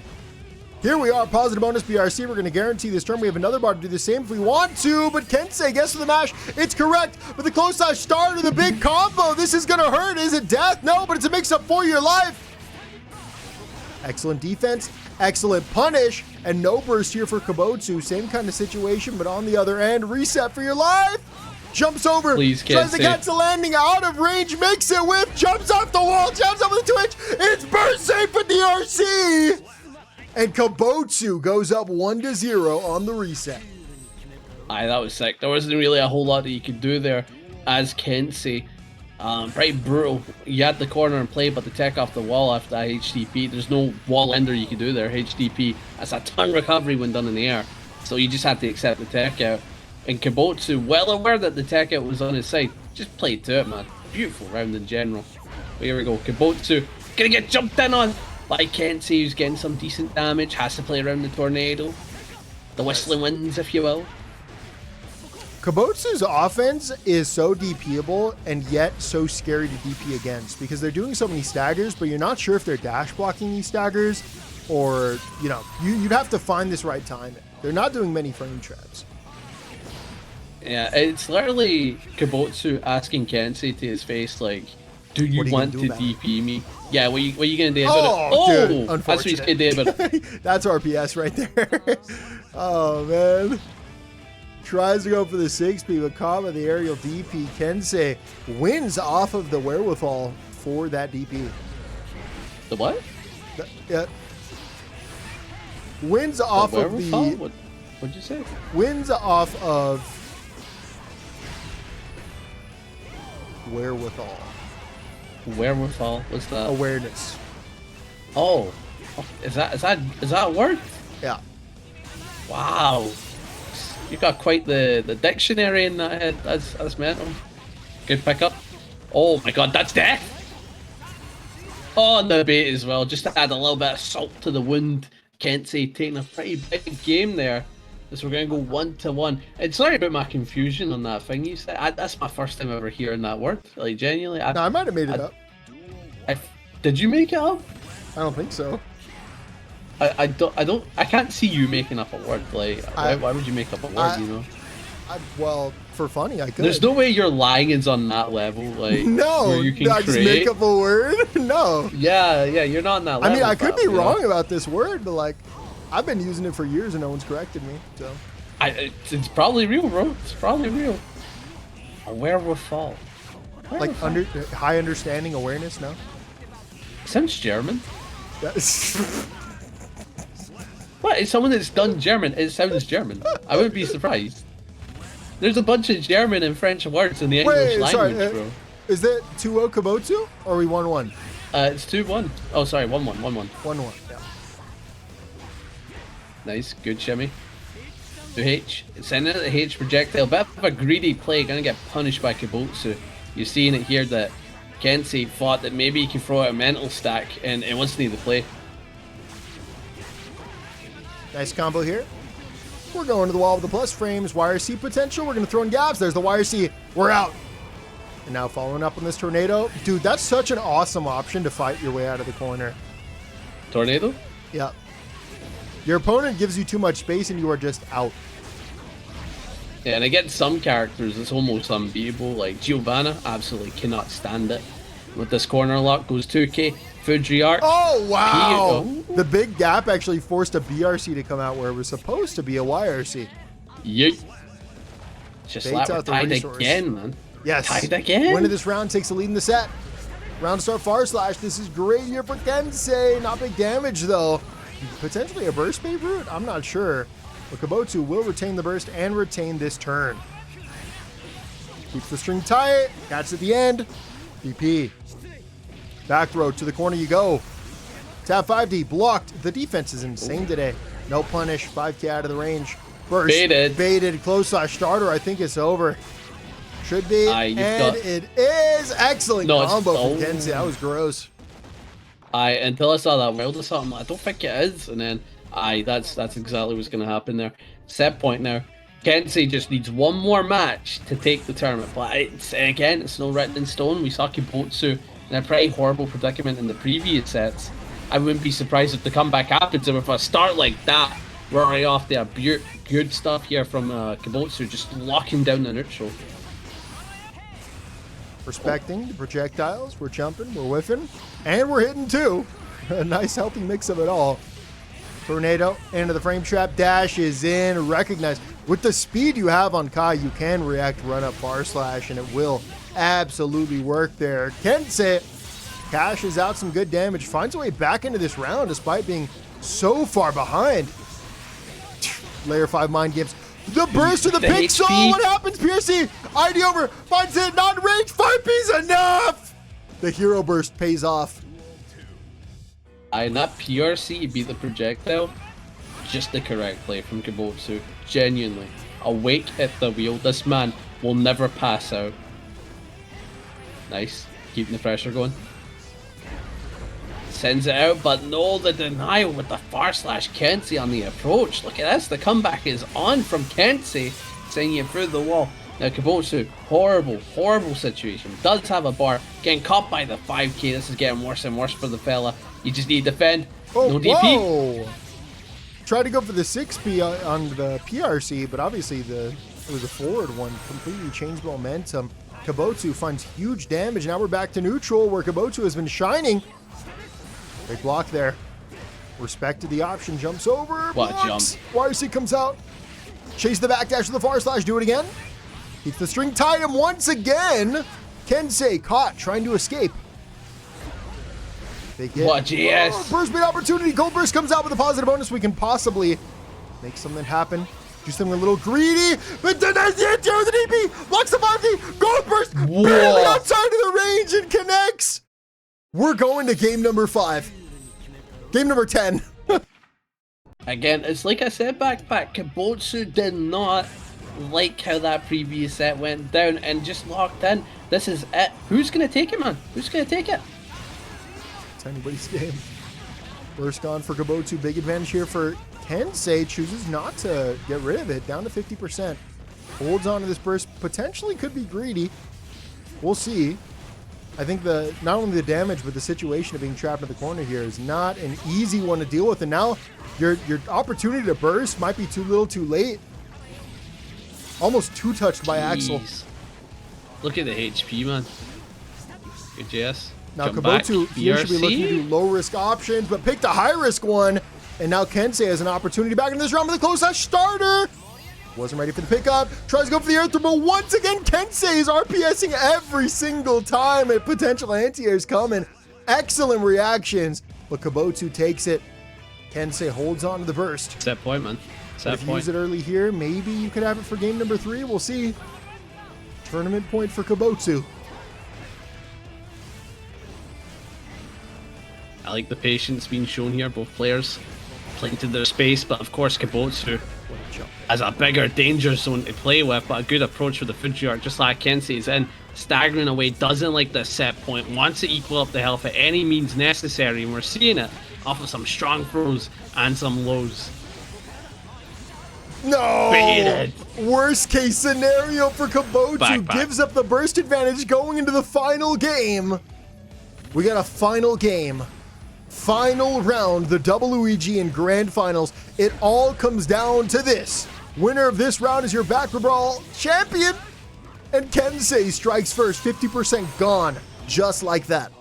here we are, positive bonus BRC. We're going to guarantee this turn. We have another bar to do the same if we want to, but Kensei gets to the mash. It's correct, but the close slash start of the big combo. This is going to hurt. Is it death? No, but it's a mix-up for your life. Excellent defense, excellent punish, and no burst here for Kibotsu. Same kind of situation, but on the other end, reset for your life. Jumps over, Please, tries to Kensei. catch the landing, out of range, makes it whip, jumps off the wall, jumps up with a 2-inch. It's burst safe for DRC. And Kibotsu goes up 1-0 on the reset. Aye, that was sick. There wasn't really a whole lot that you could do there as Kensei. Pretty brutal. You had the corner and play, but the tech off the wall after that HDP, there's no wall ender you could do there. HDP, that's a ton recovery when done in the air. So you just have to accept the tech out. And Kibotsu, well aware that the tech out was on his side, just played to it, man. Beautiful round in general. But here we go. Kibotsu gonna get jumped in on by Kensei, who's getting some decent damage. Has to play around the tornado. The whistling winds, if you will. Kibotsu's offense is so DPable and yet so scary to DP against because they're doing so many staggers, but you're not sure if they're dash blocking these staggers or, you know, you'd have to find this right time. They're not doing many frame traps. Yeah, it's literally Kibotsu asking Kensei to his face, like, do you What are you want gonna to do about it? DP me? Yeah, what you gonna do about Oh, it? dude, That's what he's gonna do about it. That's RPS right there. Oh, man. Tries to go for the 6P, but caught by the aerial DP. Kensei wins off of the wherewithal for that DP. The what? Yeah. Wins off of wherewithal? the... What'd you say? Wins off of wherewithal. Wherewithal? What's that? Awareness. Oh, is that a word? Yeah. Wow, you got quite the dictionary in that head. That's mental. Good pickup. Oh my god, that's death. Oh, and the bait as well, just to add a little bit of salt to the wound. Kensei taking a pretty big game there. So we're going to go 1-1. And sorry about my confusion on that thing you said. That's my first time ever hearing that word. Like, genuinely. No, I might have made it up. Did you make it up? I don't think so. I can't see you making up a word. Like, why would you make up a word, you know? Well, for funny, I could. There's no way your lying is on that level. Like, No, where you can I just make up a word. No. Yeah, you're not on that level. I mean, I could be pal, you know? wrong about this word, but like, I've been using it for years and no one's corrected me. So. It's probably real, bro. It's probably real. A wherewithal. Like high understanding awareness, no? Sounds German. That's What? It's someone that's done German. It sounds German. I wouldn't be surprised. There's a bunch of German and French words in the English language, bro. Is that 2-0 Kibotsu, or are we 1-1? It's 2-1. Oh, sorry, 1-1, 1-1. 1-1, yeah. Nice, good shimmy. To H, sending it to H projectile. Bit of a greedy play, gonna get punished by Kibotsu. You're seeing it here that Kensei thought that maybe he could throw out a mental stack and wants to need the play. Nice combo here. We're going to the wall with the plus frames. YRC potential. We're going to throw in gaps. There's the YRC. We're out. And now following up on this tornado. Dude, that's such an awesome option to fight your way out of the corner. Tornado? Yep. Your opponent gives you too much space and you are just out. Yeah, and against some characters, it's almost unbeatable. Like Giovanna, absolutely cannot stand it. With this corner lock, goes 2k. Patriarch. Oh, wow. Oh. The big gap actually forced a BRC to come out where it was supposed to be a YRC. Yeet. Just Baits slap her out the tied resource. again, man. Yes. Tied again. Winner of this round takes the lead in the set. Round start far slash. This is great here for Kensei. Not big damage, though. Potentially a burst bait route? I'm not sure. But Kibotsu will retain the burst and retain this turn. Keeps the string tight. Catch at the end. BP. Back throw to the corner you go. Tap 5D. Blocked. The defense is insane today. No punish. 5k out of the range. Burst. Baited. Baited. Close slash starter. I think it's over. Should be. And it is. Excellent combo from Kensei. That was gross. Until I saw that wild or something, I don't think it is. And then, that's exactly what's going to happen there. Set point now. Kensei just needs one more match to take the tournament. But again, it's no written in stone. We saw Kibotsu in a pretty horrible predicament in the previous sets. I wouldn't be surprised if the comeback happens. And with a start like that, right off there, good stuff here from Kibotsu, just locking down the neutral. Respecting the projectiles, we're jumping, we're whiffing, and we're hitting too. A nice healthy mix of it all. Tornado into the frame trap, dash is in, recognized. With the speed you have on Kai, you can react, run up bar slash, and it will absolutely work there. Kensei cashes out some good damage, finds a way back into this round despite being so far behind. Layer 5 mind games. The burst of the pixel. What happens? PRC ID over, finds it, not in range. 5P's enough. The hero burst pays off. Not PRC beat the projectile. Just the correct play from Kibotsu. Genuinely. Awake at the wheel. This man will never pass out. Nice. Keeping the pressure going. Sends it out, but no, the denial with the far slash Kensei on the approach. Look at this, the comeback is on from Kensei, sending it through the wall. Now Kibotsu, horrible situation. Does have a bar, getting caught by the 5k. This is getting worse and worse for the fella. You just need to defend. Oh, no DP. Whoa. Tried to go for the 6p on the PRC, but obviously it was a forward one. Completely changed momentum. Kibotsu finds huge damage. Now we're back to neutral where Kibotsu has been shining. Big block there. Respected the option. Jumps over. What a jump. YRC comes out. Chase the backdash to the far slash. Do it again. Keeps the string tight. And once again, Kensei caught trying to escape. Big hit. What GS. Burst bait opportunity. Gold burst comes out with a positive bonus. We can possibly make something happen. Do something a little greedy. But then there's the anti with the DP. Blocks the 5D. Gold burst. Whoa. Barely outside of the range and connects. We're going to game number 5. Game number 10. Again, it's like I said, backpack. Kibotsu did not like how that previous set went down and just locked in. This is it. Who's going to take it, man? Who's going to take it? It's anybody's game. Burst gone for Kibotsu. Big advantage here for Kensei. Chooses not to get rid of it. Down to 50%. Holds on to this burst. Potentially could be greedy. We'll see. I think not only the damage, but the situation of being trapped in the corner here is not an easy one to deal with. And now your opportunity to burst might be too little too late. Almost two-touched by Axl. Look at the HP, man. Good JS. Now Kibotsu here should be looking to do low-risk options, but picked a high-risk one. And now Kensei has an opportunity back into this round with a close-slash starter. Wasn't ready for the pickup. Tries to go for the air throw, but once again, Kensei is RPSing every single time. And potential anti-air is coming. Excellent reactions, but Kibotsu takes it. Kensei holds on to the burst. Set point, man. But Set if you point. use it early here, maybe you could have it for game number 3. We'll see. Tournament point for Kibotsu. I like the patience being shown here. Both players playing to their space, but of course Kibotsu has a bigger danger zone to play with, but a good approach for the Patriarch, just like Kensei is in. Staggering away, doesn't like the set point, wants to equal up the health at any means necessary, and we're seeing it off of some strong throws and some lows. No! Baited. Worst case scenario for Kibotsu. Back. Gives up the burst advantage going into the final game. We got a final game. Final round, the WEG and Grand Finals. It all comes down to this. Winner of this round is your baccpaBrawl champion. And Kensei strikes first, 50% gone, just like that.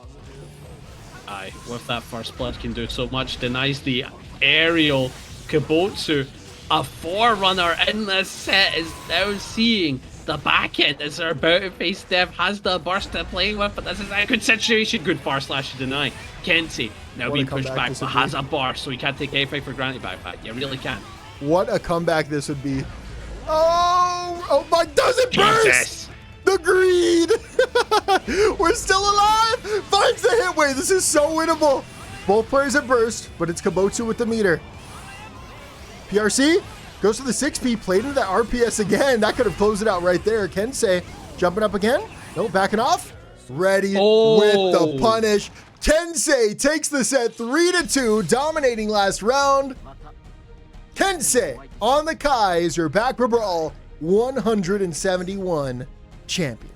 Aye, with that first blood can do so much. Denies the aerial. Kibotsu, a forerunner in this set, is now seeing the back end as they're about to face death. Has the burst to play with, but this is a good situation. Good far slash to deny. Kensei now What a being pushed comeback back, this but would has be. a burst, so he can't take anything for granted. Backpack, you really can't. What a comeback this would be. Oh my, does it burst? Jesus. The greed! We're still alive! Finds the hit wave. This is so winnable. Both players have burst, but it's Kibotsu with the meter. PRC goes for the 6P, played into that RPS again. That could have closed it out right there. Kensei jumping up again. No, backing off. Ready with the punish. Kensei takes the set 3-2, dominating last round. Kensei on the Kai is your baccpaBrawl 171 champion.